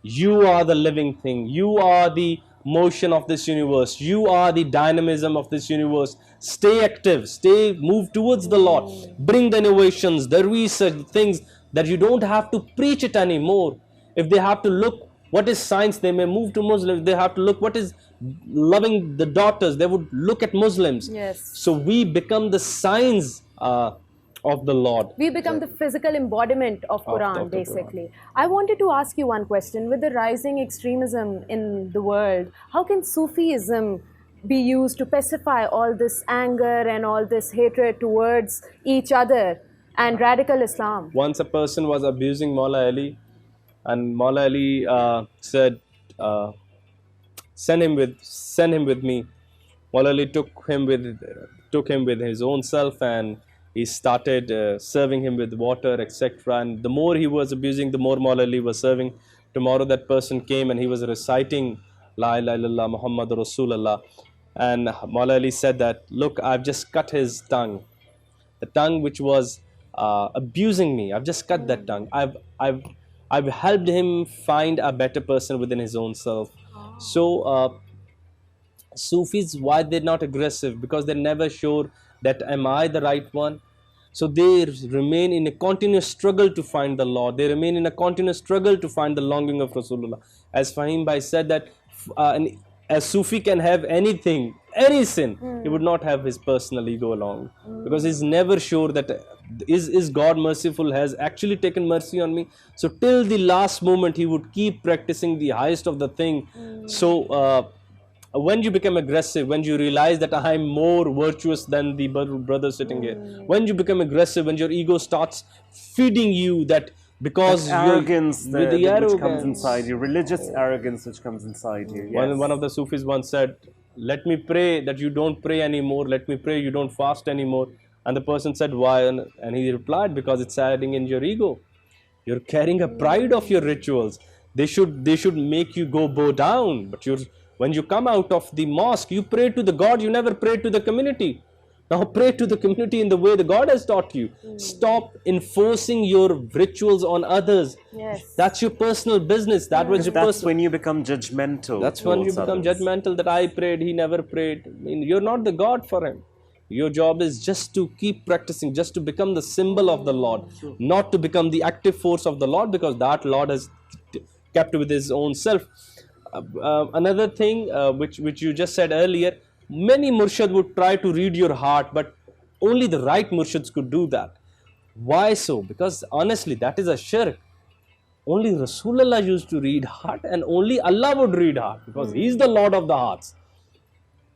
You are the living thing. You are the motion of this universe. You are the dynamism of this universe. Stay active. Move towards the Lord. Bring the innovations, the research, things that you don't have to preach it anymore. If they have to look what is science, they may move to Muslims. They have to look what is loving the daughters, they would look at Muslims. Yes. So we become the signs of the Lord. We become the physical embodiment of Quran, of the basically. I wanted to ask you one question. With the rising extremism in the world, how can Sufism be used to pacify all this anger and all this hatred towards each other and radical Islam? Once a person was abusing Maula Ali, and Maula Ali said, send him with me. Maula Ali took him with his own self, and he started serving him with water, etc. And the more he was abusing, the more Maula Ali was serving. Tomorrow that person came and he was reciting La ilaha illallah Muhammad Rasulullah, and Maula Ali said that, look, I've just cut his tongue, the tongue which was abusing me. I've just cut that tongue. I've helped him find a better person within his own self. So Sufis, why they're not aggressive? Because they're never sure that am I the right one. So they remain in a continuous struggle to find the Lord. They remain in a continuous struggle to find the longing of Rasulullah. As Fahim Bhai said that a Sufi can have anything, any sin, he would not have his personal ego along, because he's never sure that is God merciful, has actually taken mercy on me. So till the last moment he would keep practicing the highest of the thing. So when you become aggressive, when you realize that I am more virtuous than the brother sitting here, when you become aggressive, when your ego starts feeding you that, because arrogance with the which comes inside you, religious arrogance which comes inside you. Yes. One of the Sufis once said, let me pray that you don't pray anymore, let me pray you don't fast anymore. And the person said, why? And he replied, because it's adding in your ego. You're carrying a pride of your rituals. They should make you bow down. But when you come out of the mosque, you pray to the God, you never pray to the community. Now pray to the community in the way the God has taught you. Stop enforcing your rituals on others. Yes. That's your personal business. That's when you become judgmental. That's when you become judgmental, that I prayed, he never prayed. I mean, you're not the God for him. Your job is just to keep practicing, just to become the symbol of the Lord, not to become the active force of the Lord, because that Lord has kept with his own self. Another thing which you just said earlier, many murshid would try to read your heart, but only the right murshids could do that. Why so? Because honestly, that is a shirk. Only Rasulullah used to read heart, and only Allah would read heart, because he is the Lord of the hearts.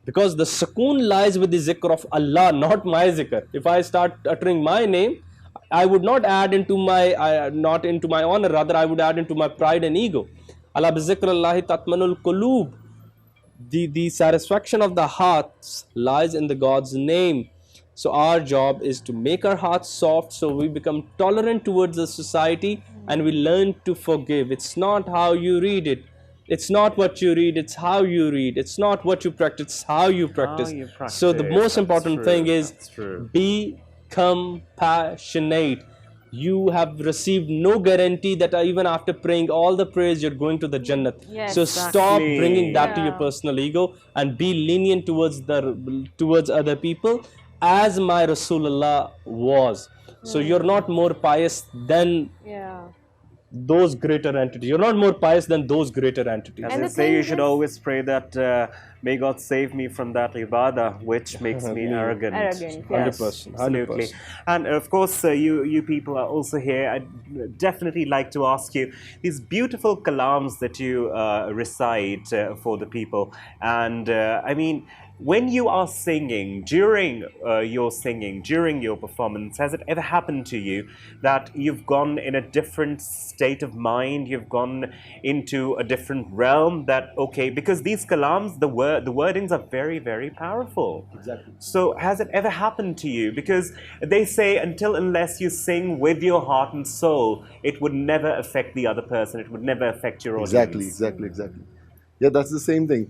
Because the sukoon lies with the zikr of Allah, not my zikr. If I start uttering my name, I would not add into my not into my honor, rather I would add into my pride and ego. Allah bi zikrillahi tatmanul qulub. The satisfaction of the hearts lies in the God's name. So our job is to make our hearts soft, so we become tolerant towards the society, and we learn to forgive. It's not how you read it. It's not what you read, it's how you read. It's not what you practice, it's how you practice. So the most important thing is be compassionate. you have received no guarantee that even after praying all the prayers, you're going to the Jannat. Yes, So stop exactly. bringing that to your Yeah. personal ego and be lenient towards other people, as my Rasulullah was. So you're not more pious than Yeah. those greater entities. You're not more pious than those greater entities. As And I the say, you thing should is- always pray that may God save me from that ibadah which makes me arrogant. Arrogant, Yes, 100%, absolutely. 100%. And of course, you people are also here. I'd definitely like to ask you these beautiful kalams that you recite for the people. And I mean, when you are singing, during during your performance, has it ever happened to you that you've gone in a different state of mind, you've gone into a different realm that, okay, because these kalams, the wordings are very, very powerful. Exactly. So has it ever happened to you? Because they say unless you sing with your heart and soul, it would never affect the other person, it would never affect your audience. Exactly. Yeah, that's the same thing.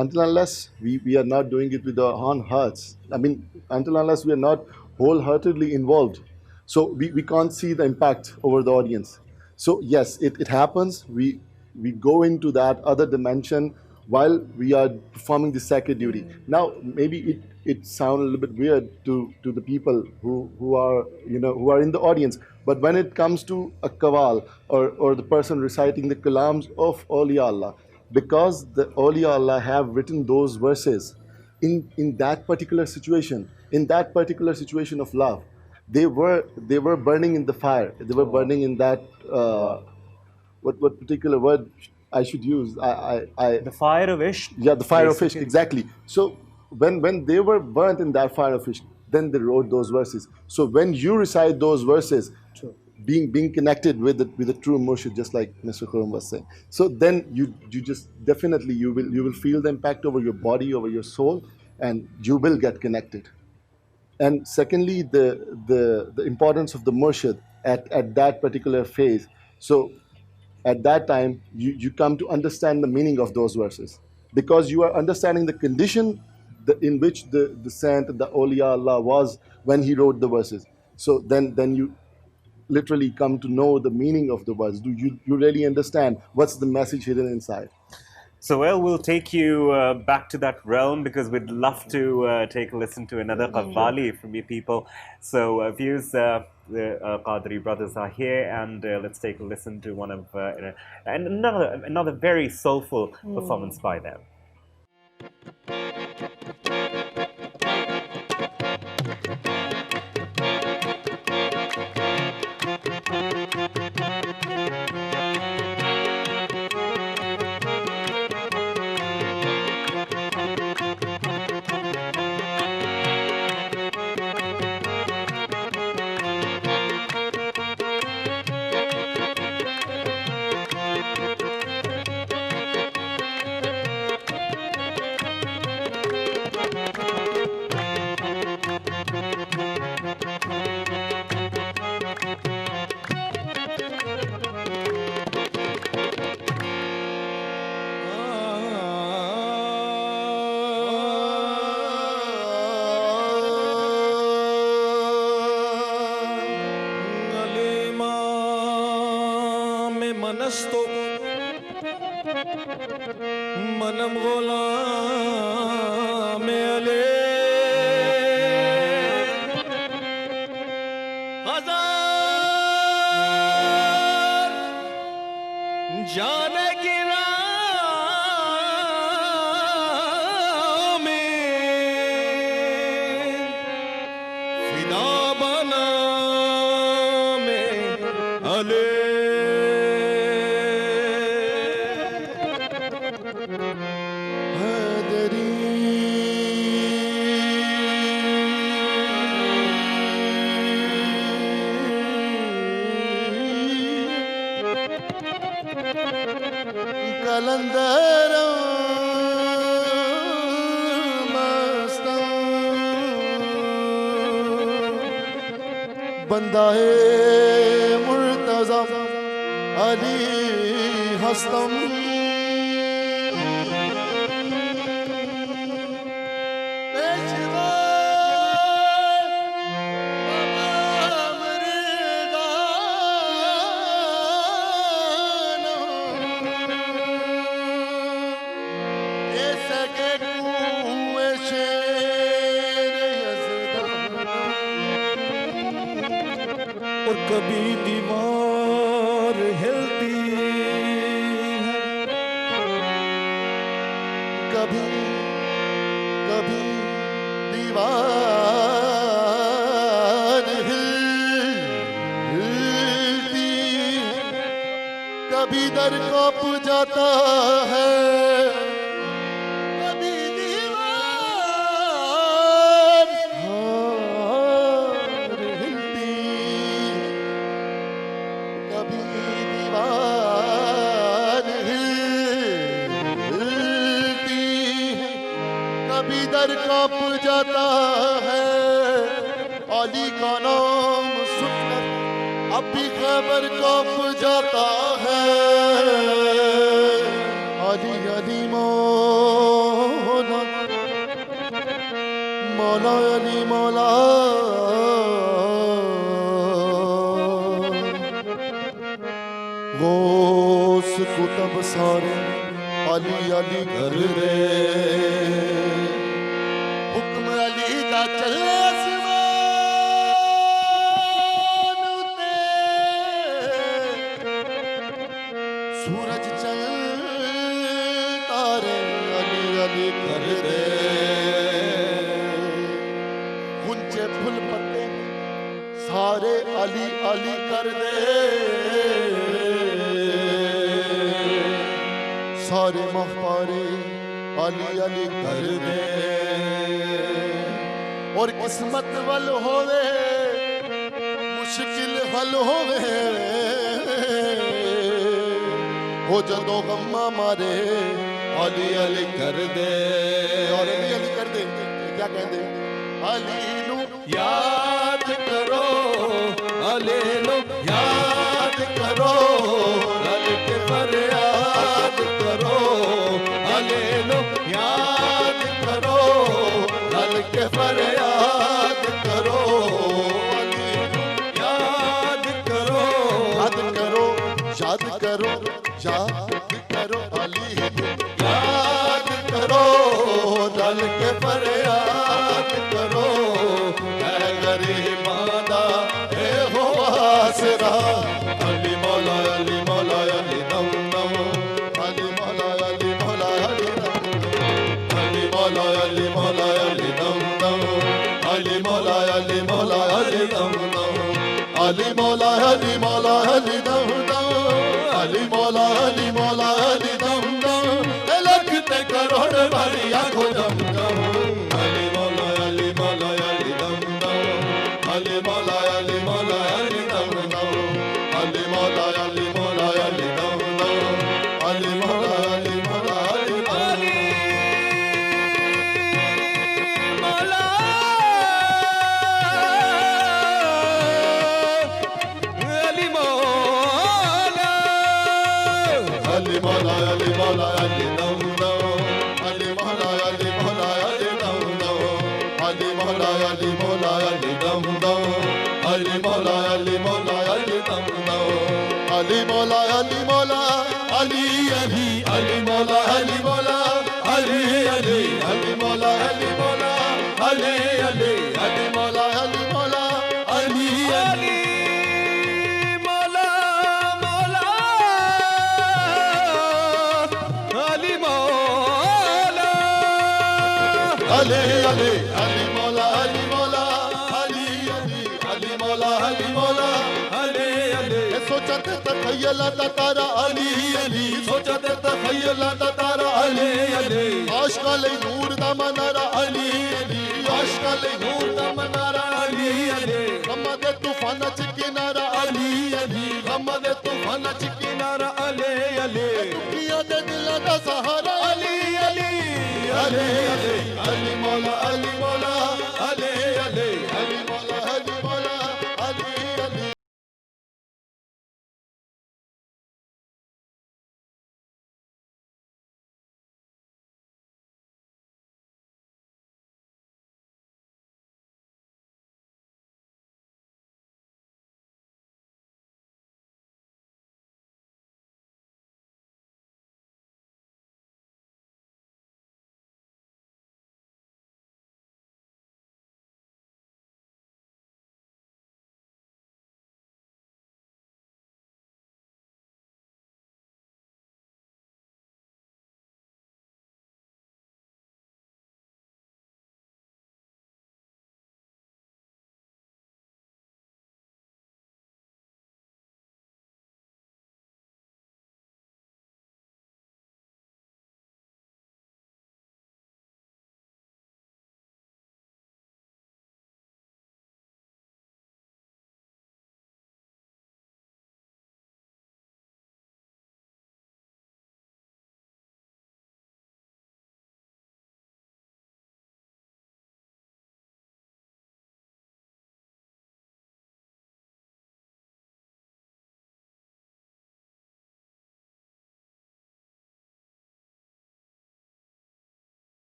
Until unless we are not doing it with our own hearts, I mean, until unless we are not wholeheartedly involved, so we can't see the impact over the audience. So yes, it happens. We go into that other dimension while we are performing the sacred duty. Now, maybe it sounds a little bit weird to the people who are, who are in the audience, but when it comes to a kawal, or the person reciting the kalams of awliya Allah, because the awliya Allah have written those verses in that particular situation, of love, they were burning in the fire, they were burning in that, what particular word I should use? The fire of Ishq. Yeah, the fire of Ishq, basically. exactly. So when they were burnt in that fire of Ishq, then they wrote those verses. So when you recite those verses, being connected with the true murshid, just like Mr. Khurram was saying, so then you just definitely you will feel the impact over your body, over your soul, and you will get connected. And secondly, the importance of the murshid at that particular phase. So at that time, you come to understand the meaning of those verses, because you are understanding the condition in which the saint, the awliya Allah, was when he wrote the verses. So then you literally come to know the meaning of the words. Do you really understand what's the message hidden inside? So, well, we'll take you back to that realm because we'd love to take a listen to another Qawwali from you people. So, views, the Qadri brothers are here, and let's take a listen to one of and another very soulful performance by them. मनस्तो मनम गुलाम अले हजार जाने गिरा में फिदा बना में अले कलंदर मस्तां बंदा है मुर्तज़ा अली हस्तम पेशवा तमाम रिदा कभी दीवार हिलती है, कभी कभी दीवार हिलती है, कभी दर कांप जाता है, कभी दीवार हिलती है, कभी दीवार हिलती है, कभी दर कांप जाता है। अली का नाम सुनकर अब भी खैबर कांप जाता है। अली अली मौला, मौला अली मौला, गौस कुतब सारे अली अली कर दे। हुक्म अली दा चले आसमान उते, सूरज चल तारे अली अली कर दे। गुंचे फुल पत्ते सारे अली अली कर दे। सारे महपारे अली अली कर दे। और किस्मत वल होवे मुश्किल हल होवे, हो जदों गम्मा मारे अली अली कर दे। और अली अली कर दे क्या कहते? अली नू याद करो, अली नो याद करो, रल के फरियाद करो, अली नो याद करो, रल के फरियाद करो, अली नो याद करो, याद करो, याद करो, याद करो, अली नू याद करो, रल के फरियाद करो। ऐ गरीबादा ए हो आसरा, अली मौला अली मौला अली दम दम, अली मौला अली मौला अली दम अली मौला अली मौला अली दम दम, अली मौला अली मौला अली दम दम, अली मौला अली मौला अली दम दम, अली मौला अली मौला अली दम दम, ए लगते करोड़ भरी आंखों दम दम। अली मौला अली मौला अली दम दम, अली मौला अली मौला अली दम दम, अली मौला अली मौला अली दम दम, अली मौला अली मौला अली दम दम। मौला अली मौला, अली मौला अली मौला अली दम दम, अली मौला अली मौला अली दम दम, अली मौला अली मौला अली दम दम, अली मौला अली मौला अली दम दम, अली मौला अली मौला अली अली अली मौला अली मौला, अली अली अली मौला अली मौला, अली अली अली मौला अली मौला अली अली मौला मौला, अली मौला अली अली अली मौला अली मौला, अली अली अली मौला अली मौला, अली अली सोचत तखयला दा तारा अली अली सोचत तखयला दा तारा अली अली, आशका ले नूर दा मनारा अली अली आशका ले नूर दा मनारा अली अली, गम्मा दे तूफाना च किनारा अली अली गम दे तूफान च किनारा अली अली, दुखिया दे दिला दा सहारा अली अली अली अली अली मौला अली मौला, अली अली अली मौला अली मौला अली अली।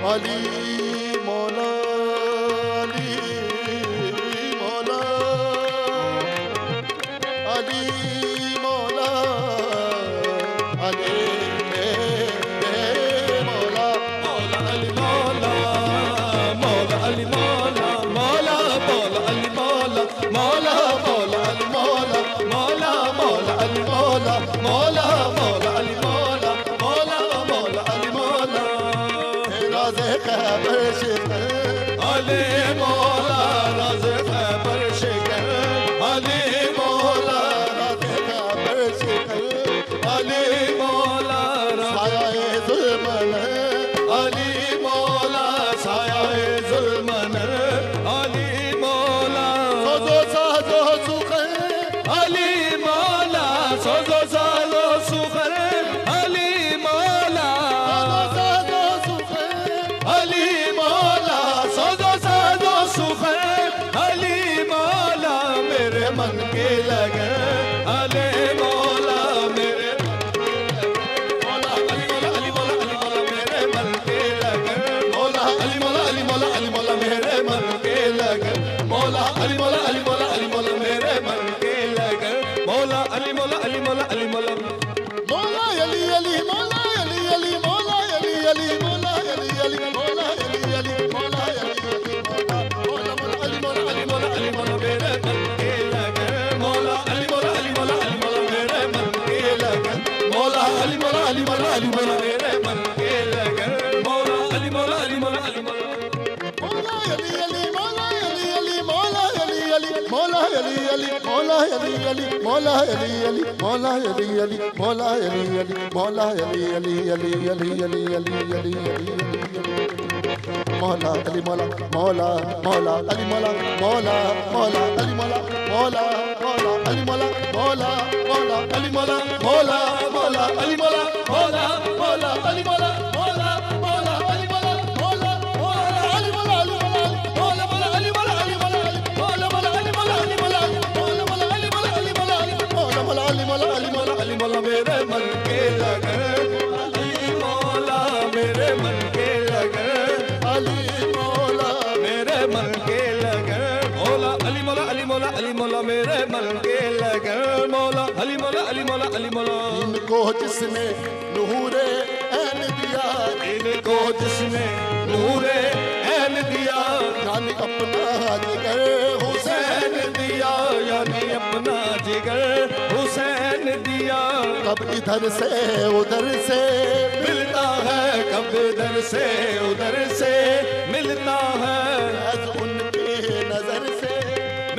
अली मौला अली मौला अली मौला अली मौला मौला अली मौला मौला अली मौला मौला मौला अली मौला मौला मौला अली मौला मौला मौला अली मौला मौला मौला अली मौला मौला मौला अली मौला राज़े ख़ैबर शिकन अली मौला राज़े ख़ैबर शिकन अली मौला राज़े ख़ैबर शिकन अली मौला साया ज़ुल्मन अली मौला साया जुल्मन अली मौला सोज़ो साज़ो सुखन अली मौला सोज़ो साज़ो सुखर अली मौला साज़ो सुखन अली मौला सोज़ो साज़ो सुखर अली मौला मेरे मन के लगन अली मौला मेरे मौला अली मौला अली मौला अली मौला मेरे मन के लगन मौला अली मौला अली मौला अली मौला मेरे मन के लगन मौला अली मौला अली मौला अली मौला मेरे मन के लगन मौला अली मौला अली मौला अली मौला मौला अली अली मौला अली अली मौला अली अली मौला अली अली मौला अली अली मौला अली अली मौला मौला अली मौला अली मौला अली मौला मेरे मन के लगन मौला अली मौला अली मौला अली मौला मेरे मन के लगन मौला अली मौला अली मौला अली मौला मेरे मन के लगन मौला अली मौला अली मौला अली मौला मौला अली अली मौला अली अली मौला अली अली मौला अली अली मौला अली अली मौला अली अली मौला अली अली मौला अली अली मौला अली अली अली अली अली अली अली अली मौला अली मौला मौला मौला अली मौला मौला मौला अली मौला मौला मौला अली मौला मौला मौला अली मौला मौला मौला अली मौला मौला मौला अली मौला मौला मौला अली मौला मौला मौला अली मौला अली मौला मौला मौला अली मौला अली मौला मौला मौला अली मौला अली मौला मौला मौला अली मौला अली मौला मौला मौला अली मौला अली मौला अली मौला मेरे मन के लगन अली मौला मेरे मन के लगन अली मौला मेरे मन के लगन मौला अली मौला अली मौला अली मौला मेरे मन के लगन मौला अली मौला अली मौला अली मौला इनको जिसने नूरे ऐन दिया इनको जिसने नूरे ऐन दिया यानी अपना जिगर हुसैन दिया यानी अपना जिगर हुसैन दिया कब इधर से उधर से मिलता है कब इधर से उधर से मिलता है फैज़ उनकी नजर से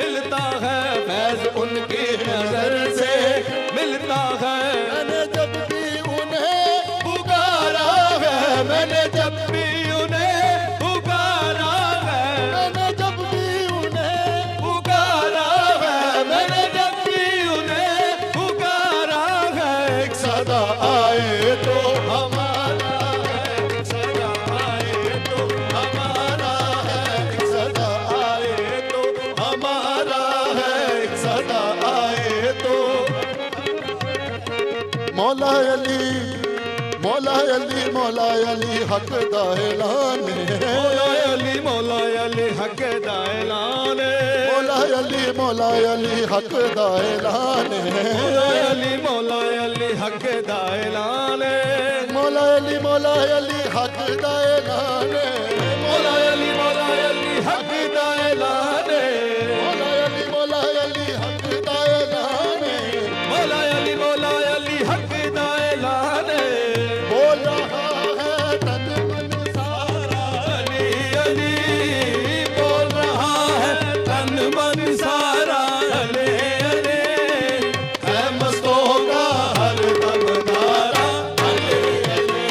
मिलता है फैज उनकी नजर से मिलता है मैंने जब भी उन्हें पुकारा है मैंने जब भी उन्हें पुकारा है मैंने जब भी उन्हें पुकारा है मैंने जब भी उन्हें पुकारा है एक सदा आए तो हमारा है एक सदा आए तो हमारा है एक सदा आए तो हमारा है एक सदा आए तो मौला अली मौला अली मौला अली हक दा ऐलान मौला अली मौला अली हक दा ऐलान मौला अली मौला अली हक दा ऐलान मौला अली मौला अली हक दा ऐलान मौला अली मौला अली हक दा ऐलान मौला अली मौला अली हक दा ऐलान मौला अली मौला अली हक दा ऐलान मौला अली मौला अली हक दा ऐलान बोल रहा है तन मन सारा अली अली बोल रहा है तन मन सारा अली अली है मस्तों का हर दम नारा अली अली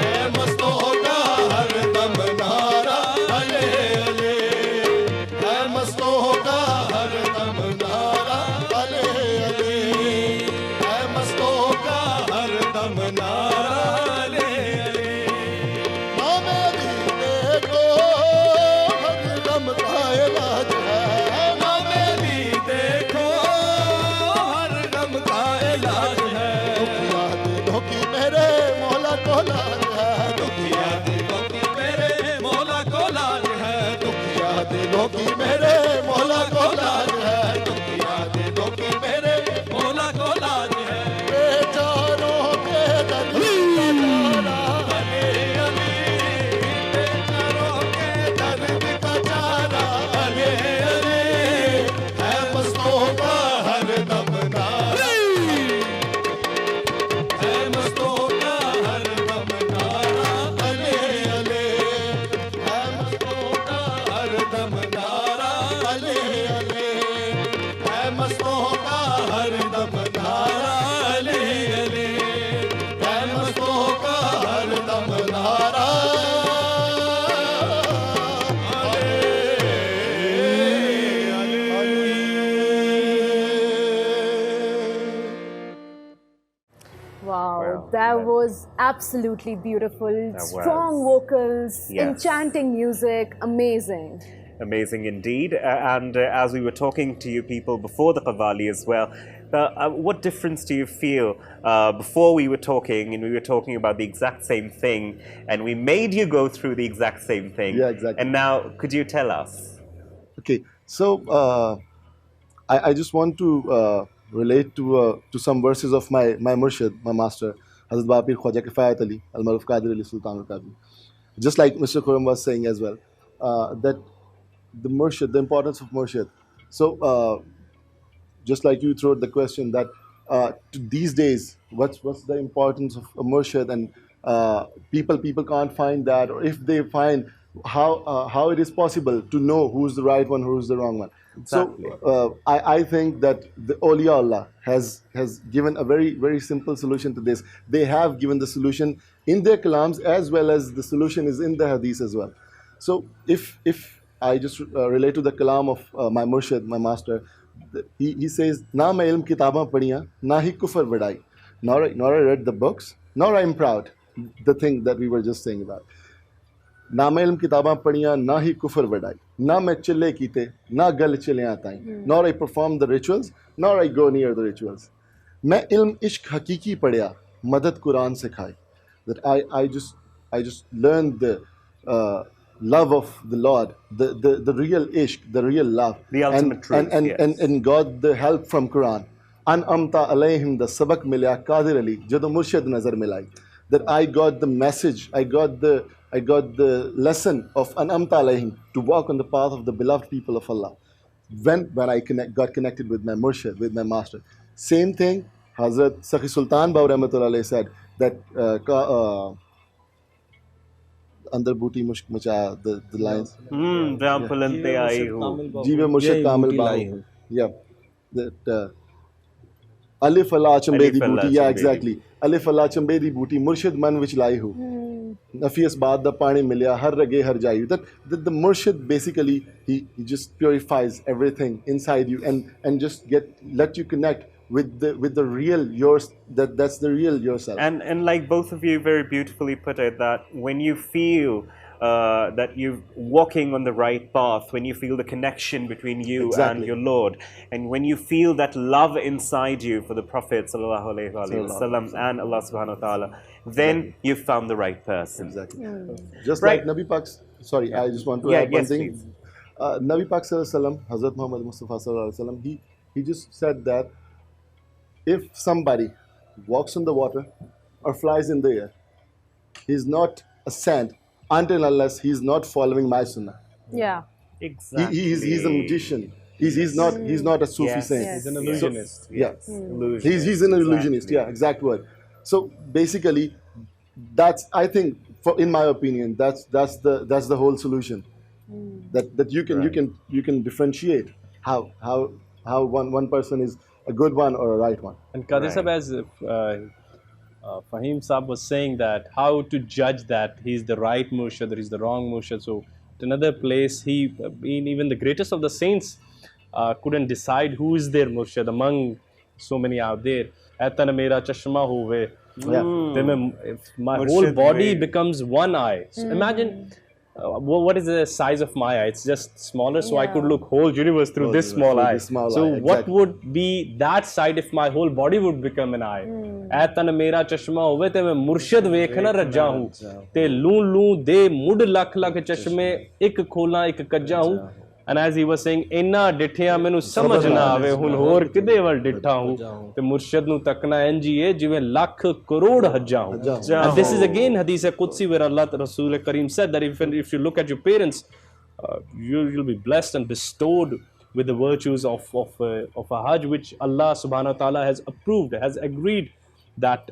है मस्तों का हर दम नारा अली अली है मस्तों का हर दम नारा अली अली है मस्तों का हर दम नारा अली अली माँ मेरी देखो हर दम का इलाज है माँ मेरी देखो हर गम का इलाज है दुखिया दिलों की मेरे मौला को लाज है दुखिया दिलों की मस्तों का हरदम नारा अले अले, है मस्तों का हरदम नारा अले अले, है मस्तों का हरदम नारा अले अले, है मस्तों का हरदम नारा Wow, that was absolutely beautiful. Strong was. vocals, Yes. enchanting music, amazing. Amazing indeed. And as we were talking to you people before the Qawwali as well, what difference do you feel? Before we were talking, and we were talking about the exact same thing, and we made you go through the exact same thing. Yeah, exactly. And now, could you tell us? Okay, so I just want to relate to some verses of my Murshid, my master, Hazrat Bapir Khwaja Kifayat Ali, Al Maruf Qadir Ali Sultan Al Qadri. Just like Mr. Khurram was saying as well, that the Murshid, the importance of Murshid. So, just like you threw out the question that these days, what's the importance of a Murshid, and people can't find that, or if they find, how it is possible to know who's the right one, who's the wrong one. Exactly. So I think that the Awliya Allah has given a very, very simple solution to this. They have given the solution in their kalams, as well as the solution is in the hadith as well. So if I just relate to the kalam of my Murshid, my master, he says, "Na main ilm kitaban padhiyan, na hi kufr badai." Nor I read the books, nor I am proud. The thing that we were just saying about. ना मैं इल्म किताबां पढ़ियां, ना ही कुफर बढ़ाई, ना मैं चिल्ले कीते, ना गल चिल्लियां ताई, nor I perform the rituals, nor I go near the rituals. मैं इल्म इश्क हकीकी पढ़िया, मदद कुरान से खाई. That I just learned the love of the Lord, the real ishq, the real love, The ultimate truth, yes. and got the help from Quran. An amta alayhim the sabak milya Qadir Ali, jado murshid nazar milai. That I got the message, I got the lesson of an amta alayhim, to walk on the path of the beloved people of Allah. When I got connected with my murshid, with my master. Same thing, Hazrat Sakhi Sultan Baur Rahmatullah Alayhi said that अंदर बूटी मुश्क मचा the lines. Ram Pulante aayi hu. Jeeve Murshid Kamil Bahu. Yeah. That Alif Allah Chambe di booty. Yeah, exactly. Alif Allah Chambe di booty. Murshid man which lie hu. Nafiyas baad da pani milya har rage har jayu. That the Murshid basically he just purifies everything inside you and just let you connect with the real yours, that's the real yourself. And like both of you very beautifully put it, that when you feel that you're walking on the right path, when you feel the connection between you and your Lord, and when you feel that love inside you for the Prophet sallallahu alaihi wasallam and Allah subhanahu wa ta'ala, then you've found the right person. Exactly. Just like Nabi Pak's, sorry, I just want to add one thing. Please. Nabi Pak sallallahu alaihi wasallam, Hazrat Muhammad Mustafa sallallahu alaihi wasallam, he just said that if somebody walks on the water or flies in the air, he's not a saint until unless he's not following my sunnah. Yeah. Exactly. He's a magician. He's not a Sufi saint. Yes. He's an illusionist. He's an illusionist. Yeah, exact word. So basically, that's, I think, in my opinion, that's the whole solution. That you can differentiate how one person is a good one or a right one. And Qadir Sahib, as Fahim Saab was saying, that how to judge that he's the right murshid or he's the wrong murshid. So at another place, even the greatest of the saints couldn't decide who is their murshid among so many out there. Aitana mera chashma hove. Then my whole body becomes one eye. So imagine what is the size of my eye? It's just smaller, so I could look whole universe through this small eye. So what would be that side if my whole body would become an eye? ऐ तन मेरा चश्मा होवे ते मैं मुर्शिद वेखना रज्जा हूँ ते लूं लूं दे मुड लख लख चश्मे एक खोला एक कज्जा हूँ. And as he was saying, इन्ना डिठिया मैनू समझ ना आवे हुन होर किदे वल डिठा हूँ ते मुर्शिद नू तकना इंज ही है जिवें लख करोड़ हज्जा हूँ. And this is again Hadith Qudsi, where Allah Rasul Kareem said that if you look at your parents, you'll be blessed and bestowed with the virtues of a Hajj, which Allah subhanahu wa ta'ala has approved, has agreed that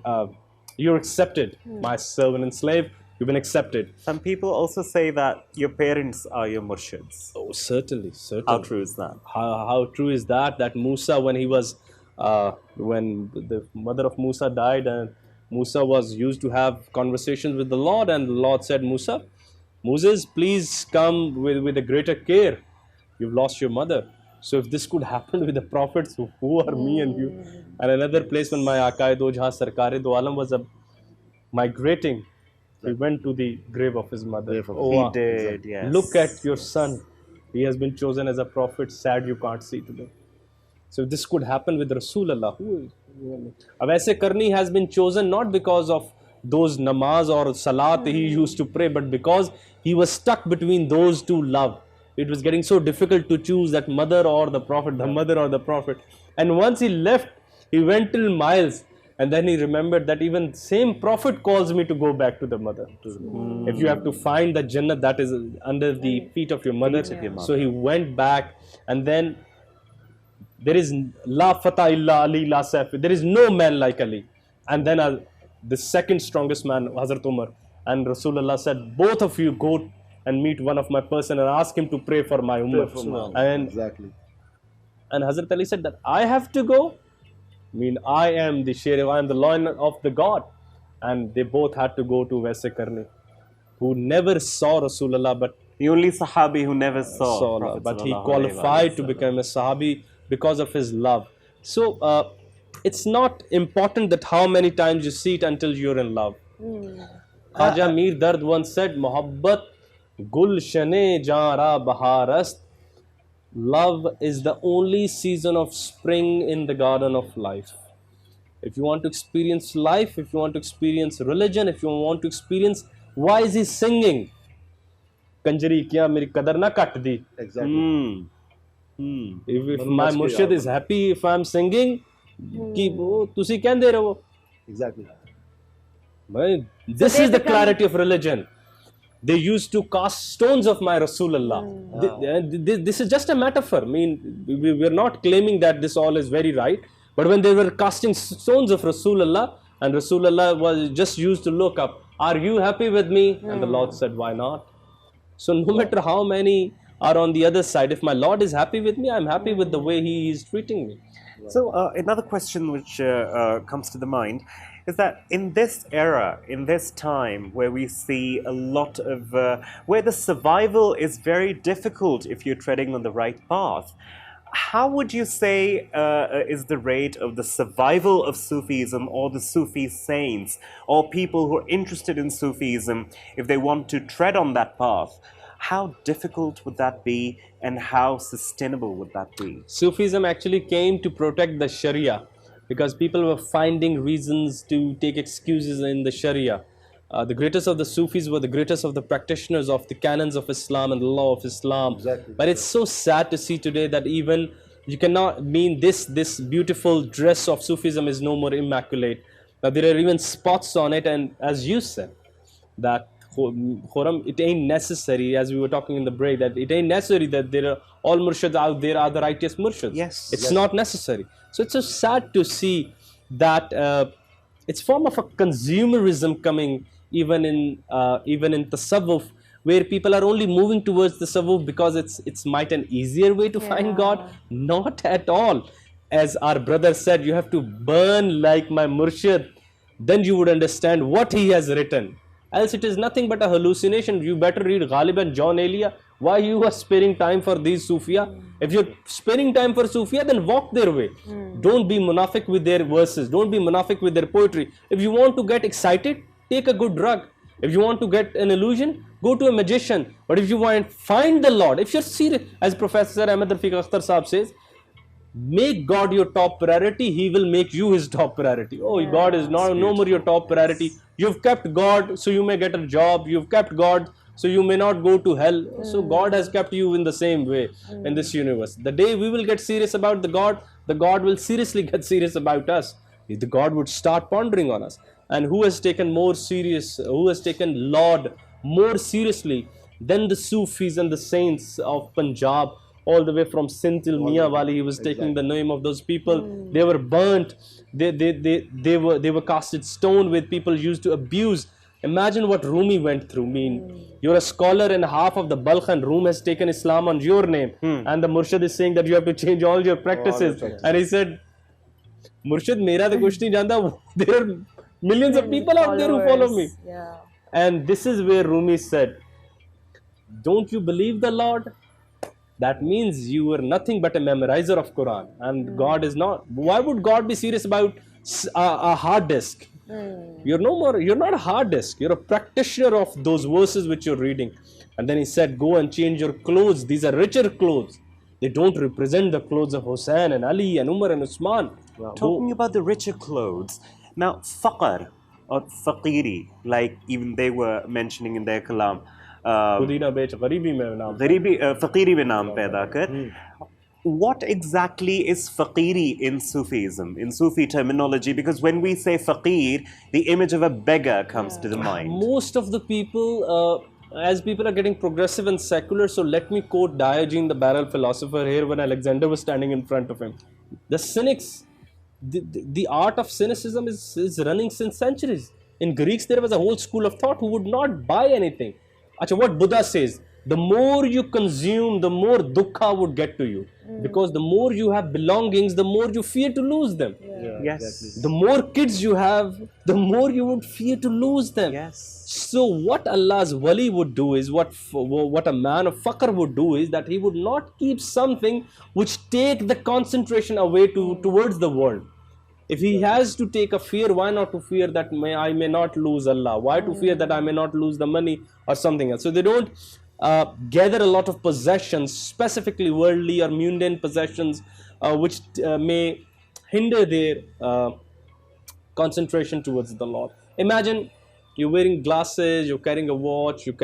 You're accepted, my servant and slave. You've been accepted. Some people also say that your parents are your murshids. Oh, certainly, certainly. How true is that? How true is that? That Musa, when he was, when the mother of Musa died, and Musa was used to have conversations with the Lord, and the Lord said, Moses, please come with a greater care. You've lost your mother. So if this could happen with the prophets, who are me and you? And another place when my Aqaid-o Jahan Sarkar-e Do Alam was migrating, he went to the grave of his mother. He did, yes. Look at your son. He has been chosen as a prophet. Sad you can't see today. So this could happen with Rasulullah. Awaise Karni has been chosen not because of those namaz or salat he used to pray, but because he was stuck between those two love. It was getting so difficult to choose that mother or the prophet, the mother or the prophet. And once he left, he went till miles. And then he remembered that even same prophet calls me to go back to the mother. If you have to find the Jannah that is under the feet of your mother. So he went back, and then there is La Fatah illa Ali La Saif. There is no man like Ali. And then the second strongest man, Hazrat Umar. And Rasulullah said, both of you go and meet one of my person and ask him to pray for my ummah. And Exactly. And Hazrat Ali said that I have to go. I mean, I am the Sher, I am the lion of the God. And they both had to go to Waise Karni, who never saw Rasulullah, but The only Sahabi who never saw Prophet but he sallallahu qualified alaihi to wasallam. become a Sahabi because of his love. So it's not important that how many times you see it until you're in love. Khaja Mir Dard once said, Mohabbat Gulshane Jara Baharast. Love is the only season of spring in the garden of life. If you want to experience life, if you want to experience religion, if you want to experience why is he singing? Kanjari kya meri qadar na kat di. Exactly. If my murshid is happy if I'm singing, ki tusi kya de rahe ho? Exactly. This is the clarity of religion. They used to cast stones of my Rasulullah. This is just a metaphor. I mean, we're not claiming that this all is very right. But when they were casting stones of Rasulullah, and Rasulullah was just used to look up, are you happy with me? And the Lord said, why not? So no matter how many are on the other side, if my Lord is happy with me, I'm happy with the way He is treating me. So another question which comes to the mind is that in this era, in this time where we see a lot of, where the survival is very difficult if you're treading on the right path, how would you say is the rate of the survival of Sufism or the Sufi saints or people who are interested in Sufism if they want to tread on that path? How difficult would that be and how sustainable would that be? Sufism actually came to protect the Sharia because people were finding reasons to take excuses in the Sharia. The greatest of the Sufis were the greatest of the practitioners of the canons of Islam and the law of Islam. Exactly. But it's so sad to see today that even you cannot mean this beautiful dress of Sufism is no more immaculate. Now there are even spots on it, and as you said, that Khurram, it ain't necessary, as we were talking in the break, that it ain't necessary that there are all murshids out there are the righteous murshids. Yes. It's not necessary. So it's so sad to see that it's form of a consumerism coming even in tasawwuf, where people are only moving towards the tasawwuf because it's might an easier way to find God. Not at all. As our brother said, you have to burn like my murshid, then you would understand what he has written. Else it is nothing but a hallucination. You better read Ghalib and John Elia. Why you are sparing time for these Sufia? If you're sparing time for Sufia, then walk their way. Don't be munafiq with their verses. Don't be munafiq with their poetry. If you want to get excited, take a good drug. If you want to get an illusion, go to a magician. But if you want, find the Lord. If you're serious, as Professor Ahmed Rafiq Akhtar Saab says, make God your top priority, He will make you His top priority. Oh, God is no more your top priority. You've kept God, so you may get a job. You've kept God, so you may not go to hell. So God has kept you in the same way in this universe. The day we will get serious about the God will seriously get serious about us. The God would start pondering on us. And who has taken Lord more seriously than the Sufis and the saints of Punjab all the way from Sindh till Miawali. He was taking the name of those people. They were burnt. They were casted stone with. People used to abuse. Imagine what Rumi went through. I mean, you're a scholar and half of the Balkh and Rum has taken Islam on your name. And the Murshid is saying that you have to change all your practices. And he said, Murshid, mera to kuch nahi janta. There are millions of people out there who follow me. Yeah. And this is where Rumi said, don't you believe the Lord? That means you are nothing but a memorizer of Quran. And God is not. Why would God be serious about a hard disk? You're not a hard disk. You're a practitioner of those verses which you're reading. And then he said, go and change your clothes. These are richer clothes. They don't represent the clothes of Hussein and Ali and Umar and Usman. Talking about the richer clothes, now faqr or faqiri, like even they were mentioning in their kalam, faqiri mein naam paida kar. What exactly is faqiri in Sufism, in Sufi terminology? Because when we say faqir, the image of a beggar comes to the mind. Most of the people, as people are getting progressive and secular, so let me quote Diogenes the barrel philosopher here when Alexander was standing in front of him. The cynics, the art of cynicism is running since centuries. In Greeks, there was a whole school of thought who would not buy anything. Achha, what Buddha says, the more you consume, the more dukkha would get to you. Because the more you have belongings, the more you fear to lose them. Yes. Exactly. The more kids you have, the more you would fear to lose them. Yes. So what Allah's wali would do is, what a man of faqr would do is that he would not keep something which take the concentration away towards the world. If he has to take a fear, why not to fear that I may not lose Allah? Why to fear that I may not lose the money or something else? So they don't gather a lot of possessions, specifically worldly or mundane possessions, which may hinder their concentration towards the Lord. Imagine you're wearing glasses, you're carrying a watch, you're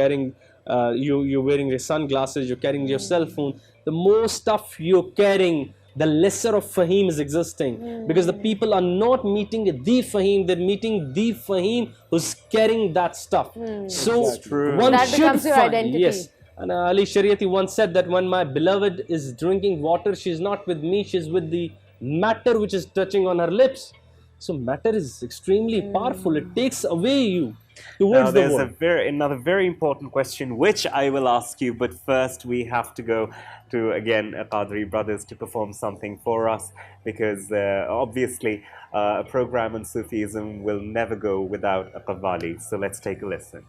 wearing your sunglasses, you're carrying your cell phone. The more stuff you're carrying, the lesser of Fahim is existing. Because the people are not meeting the Fahim, they're meeting the Fahim who's carrying that stuff. So one That should becomes your find, identity. yes. And Ali Shariati once said that when my beloved is drinking water, she's not with me, she's with the matter which is touching on her lips. So matter is extremely powerful. It takes away you towards the world. There's another very important question which I will ask you, but first we have to go to again Qadri brothers to perform something for us, because obviously a program on Sufism will never go without a qawwali. So let's take a listen.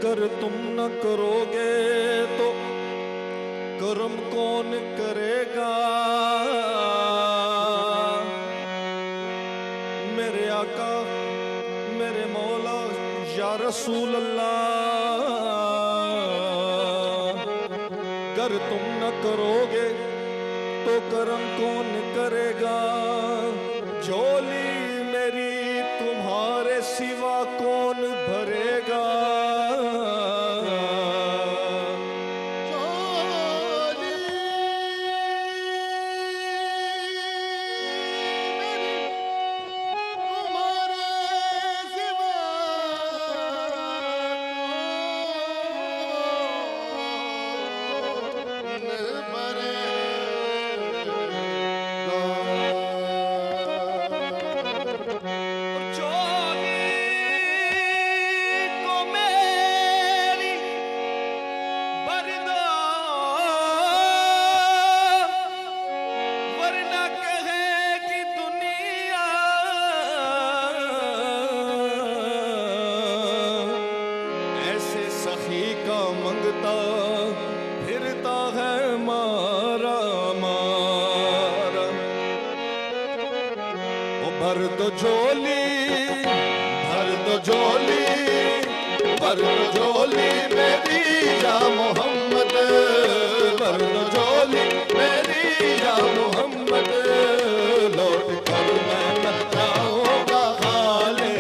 अगर तुम न करोगे तो कर्म कौन करेगा। मेरे आका मेरे मौला या रसूल अल्लाह, अगर तुम न करोगे तो कर्म कौन करेगा। झोली मेरी तुम्हारे सिवा कौन भरेगा। को मैं मंगता फिरता है मारा मारा। ओ भर दो झोली, भर दो झोली, भर दो झोली मेरी या मोहम्मद, भर दो झोली मेरी या मोहम्मद, लौट कर मैं न जाऊंगा खाली,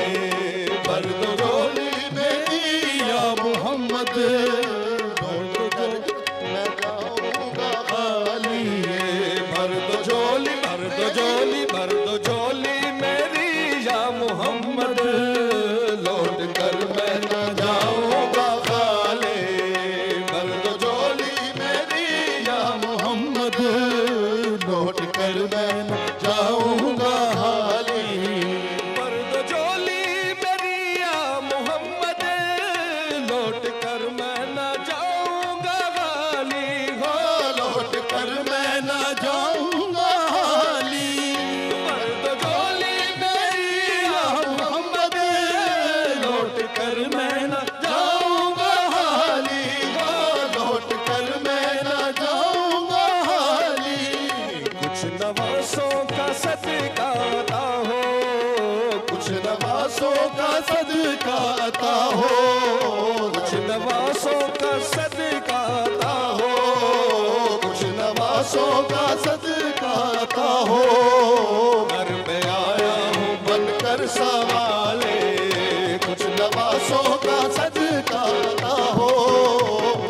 भर दो झोली मेरी या मोहम्मद, लौट कर मैं जाऊंगा खाली, भर दो झोली, भर दो झोली, भर दो झोली मेरी या मोहम्मद, लौट कर मैं न जाऊंगा खाली, भर दो झोली मेरी या मोहम्मद, लौट कर मैं न जाऊंगा खाली, भर दो झोली मेरी या मोहम्मद, लौट कर मैं न जाऊंगा खाली, हो लौट कर मैं न जाऊंगा खाली, भर दो झोली मेरी या मोहम्मद, लौट कर मैं न जाऊंगा खाली, हो लौट कर मैं न जाऊंगा खाली, कुछ नवासों का सदका अता हो, कुछ नवासों का सदका अता हो, कुछ नवासों का सदका अता हो, कुछ नवासों का सदका अता हो, घर पे आया हूँ बनकर सवाले, कुछ नवासों का सदका अता हो,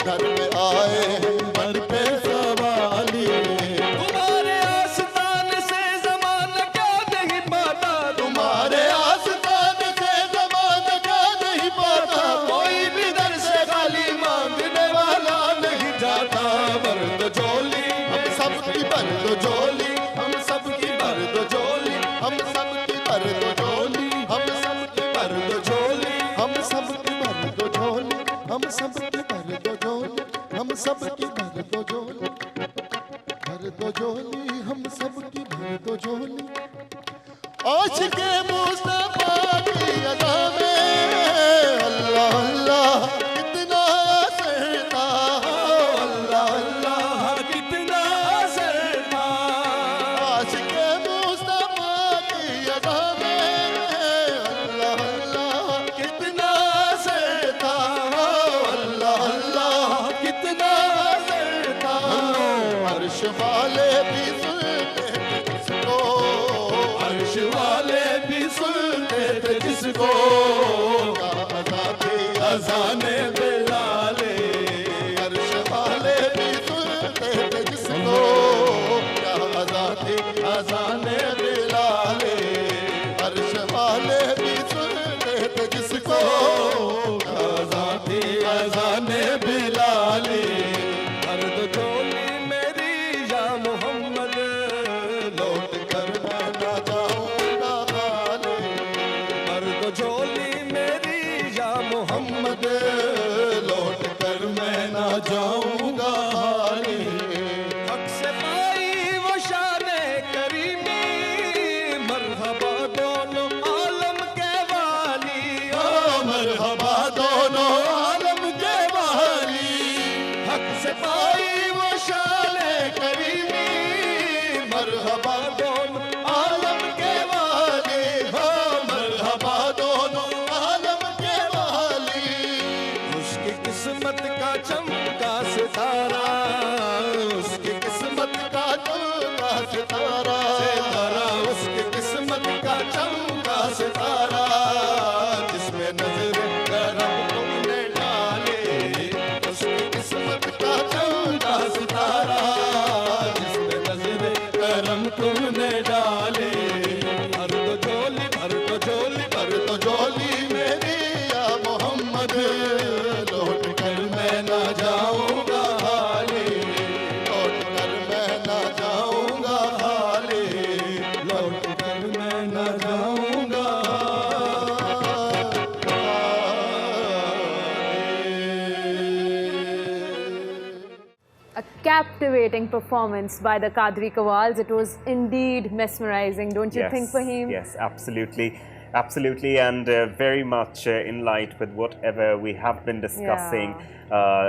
घर पे आए हैं बन पे सवाली, तुम्हारे आस्तान से ज़माना क्या नहीं पाता, तुम्हारे आस्तान से ज़माना क्या नहीं पाता, कोई भी दर से खाली मांगने वाला नहीं जाता, भर दो झोली हम सबकी भर दो झोली, हम सबकी भर दो झोली, हम सबकी भर दो झोली, हम सबकी भर दो झोली, हम सबकी भर दो झोली, हम सबकी भर दो झोली, हम सबकी भर दो झोली, भर दो झोली, हम सबकी भर दो झोली, आशिक़े मुस्तफ़ा की अदा में अल्लाह अल्लाह कितना असर था, अल्लाह अल्लाह कितना असर था, आशिक़े मुस्तफ़ा की अदा में अल्लाह अल्लाह कितना असर था, अल्लाह अल्लाह कितना असर था, अर्श वाले भी सुनते थे जिसको, अर्श वाले भी सुनते थे जिसको, अज़ाने बिलाले, अर्श वाले भी सुनते थे जिसको, क्या अज़ाने अज़ाने बिलाले, अर्श वाले भी सुनते थे जिसको, अज़ाने अज़ाने बिलाले, भर दो झोली मेरी या मोहम्मद, लौट कर मैं न जाऊंगा खाली, भर दो झोली मेरी या मोहम्मद, लौट कर मैं न जाऊंगा खाली, हक से पाई वो शाने करीमी, मरहबा दोनों आलम के वाली, ओ मरहबा दोनों आलम के वाली, हक से पाई वो शाने करीमी, मरहबा दोनों आलम के वाली, हो मरहबा दोनों आलम के वाली, उसकी किस्मत का चमका सितारा, उसकी किस्मत का चमका सितारा, सितारा उसकी किस्मत का चमका सितारा, जिसमें नजर करम तुमने डाले, उसकी किस्मत का चमका सितारा, जिसमें नजर करम तुमने डाले, भर दो झोली, भर दो झोली, भर दो झोली मेरी या मोहम्मद, लौट कर मैं न जाऊंगा खाली, लौट कर मैं न जाऊंगा खाली, लौट कर मैं न जाऊंगा A captivating performance by the Qadri Qawwals. It was indeed mesmerizing, don't you think, Fahim? Yes, absolutely. Absolutely, and very much in light with whatever we have been discussing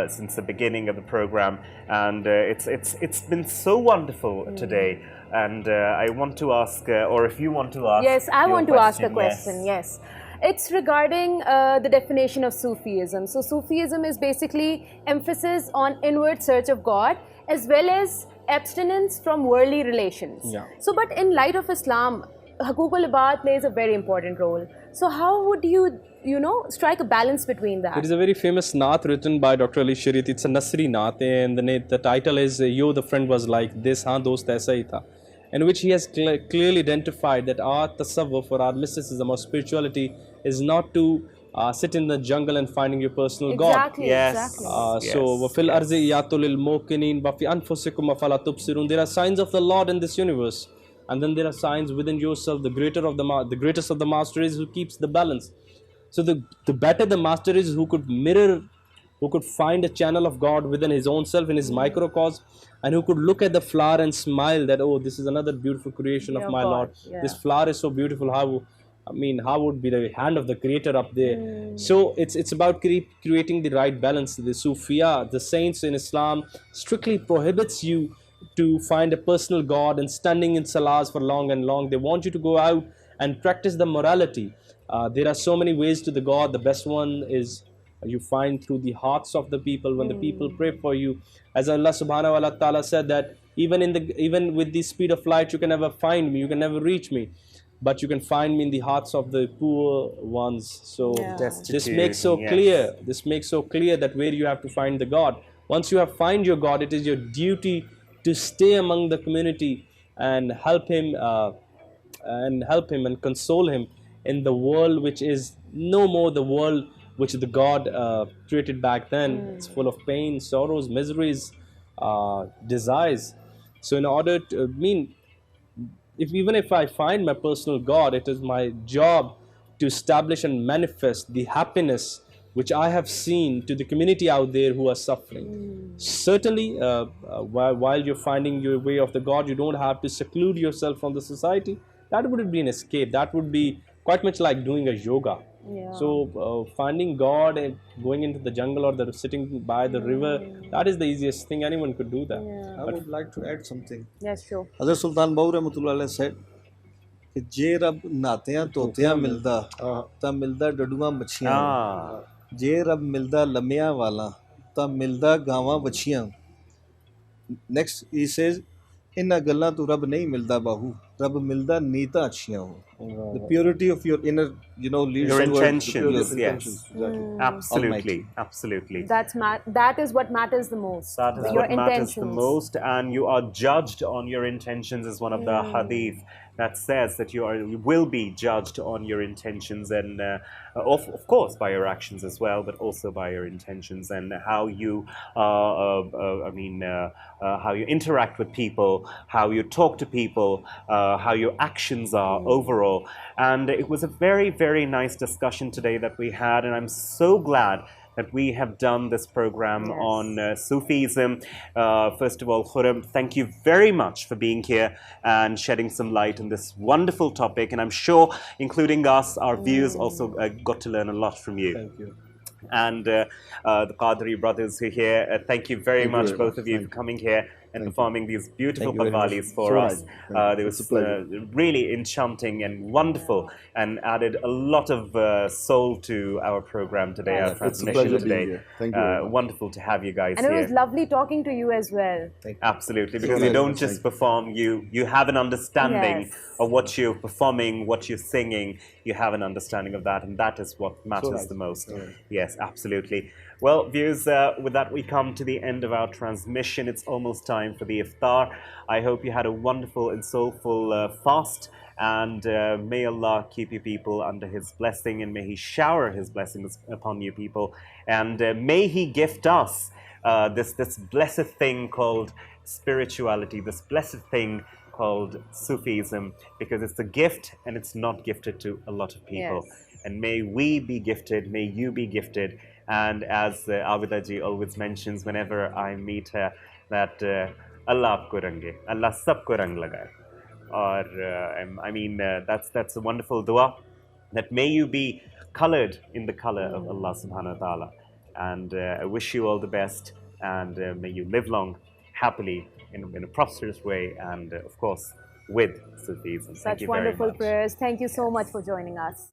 since the beginning of the program, and it's been so wonderful today. And I want to ask, or if you want to ask, yes, I your want to ask a question. question. Yes, it's regarding the definition of Sufism. So Sufism is basically emphasis on inward search of God as well as abstinence from worldly relations. Yeah. So, but in light of Islam, Hukuk al-Ibad plays a very important role. So how would you, strike a balance between that? There is a very famous naat written by Dr. Ali Sharif. It's a Nasri naat, and the title is "Yo, the friend was like this, haan dost aisa hi tha," in which he has clearly identified that our tasawwuf or our mysticism or spirituality is not to sit in the jungle and finding your personal Exactly, Yes. exactly. God. So, وَفِي الْأَرْضِ يَاتُ لِلْمُوقِنِينَ وَفِي أَنفُسِكُمْ أَفَلَا تُبْصِرُونَ. There are signs of the Lord in this universe, and then there are signs within yourself. The greatest of the master is who keeps the balance. So the better the master is, who could mirror, who could find a channel of God within his own self, in his microcosm, and who could look at the flower and smile that, oh, this is another beautiful creation of my God, Lord. yeah. This flower is so beautiful. How would be the hand of the Creator up there? So it's about creating the right balance. The Sufiya, the saints in Islam, strictly prohibits you to find a personal God and standing in salahs for long and long. They want you to go out and practice the morality. There are so many ways to the God. The best one is you find through the hearts of the people when the people pray for you. As Allah subhanahu wa ta'ala said that even with the speed of light, you can never find me, you can never reach me, but you can find me in the hearts of the poor ones. So this makes so Destitute, clear. This makes so clear that where you have to find the God. Once you have find your God, it is your duty to stay among the community and help him and console him in the world which is no more the world which the God created back then. It's full of pain, sorrows, miseries, desires. So in order to even if I find my personal God, it is my job to establish and manifest the happiness which I have seen to the community out there who are suffering. Certainly, while you're finding your way of the God, you don't have to seclude yourself from the society. That would be an escape. That would be quite much like doing a yoga. So finding God and going into the jungle or sitting by the river, that is the easiest thing anyone could do that. I would like to add something. Yes, sure. Hazrat Sultan Bahu Rahmatullah Alayhi said कि जे रब नातियां तोतियां मिलदा तां मिलदा डडूआं मच्छियां जे रब मिलदा लम्मियां वाला तां मिलदा गावां वछियां. Next he says इन्हां गल्लां तो रब नहीं मिलदा बाहू रब मिलदा नीतां अच्छियां हो. The purity of your inner, leads Your towards intentions, yes. Exactly. Absolutely, Almighty. absolutely. That is what matters the most. That is your what matters the intentions. most, and you are judged on your intentions, is one of the hadith that says that you will be judged on your intentions, and of course by your actions as well, but also by your intentions and how you, how you interact with people, how you talk to people, how your actions are overall. And it was a very, very nice discussion today that we had, and I'm so glad that we have done this program on Sufism. First of all, Khurram, thank you very much for being here and shedding some light on this wonderful topic. And I'm sure, including us, our viewers also got to learn a lot from you. Thank you. And the Qadri brothers who are here, thank you very much, both of you, for coming here and performing these beautiful qawwalis for us. They were really enchanting and wonderful, and added a lot of soul to our program today, our transmission today. Thank you very much. Wonderful to have you guys And here. it was lovely talking to you as well. Absolutely, because you don't just perform, you have an understanding of what you're performing, what you're singing. You have an understanding of that, and that is what matters the most. Yes, absolutely. Well, viewers, with that we come to the end of our transmission. It's almost time for the iftar. I hope you had a wonderful and soulful fast, and may Allah keep you people under His blessing, and may He shower His blessings upon you people, and may He gift us this blessed thing called spirituality, this blessed thing called Sufism, because it's a gift and it's not gifted to a lot of people. And may we be gifted, may you be gifted. And as Abida ji always mentions whenever I meet her, that Allah aapko range, Allah sabko rang lagaye. Or that's a wonderful dua. that may you be colored in the color of Allah subhanahu wa ta'ala. And I wish you all the best, and may you live long, happily, in a prosperous way, and of course, with Sufism. Thank Such you very wonderful much. prayers. Thank you so much for joining us.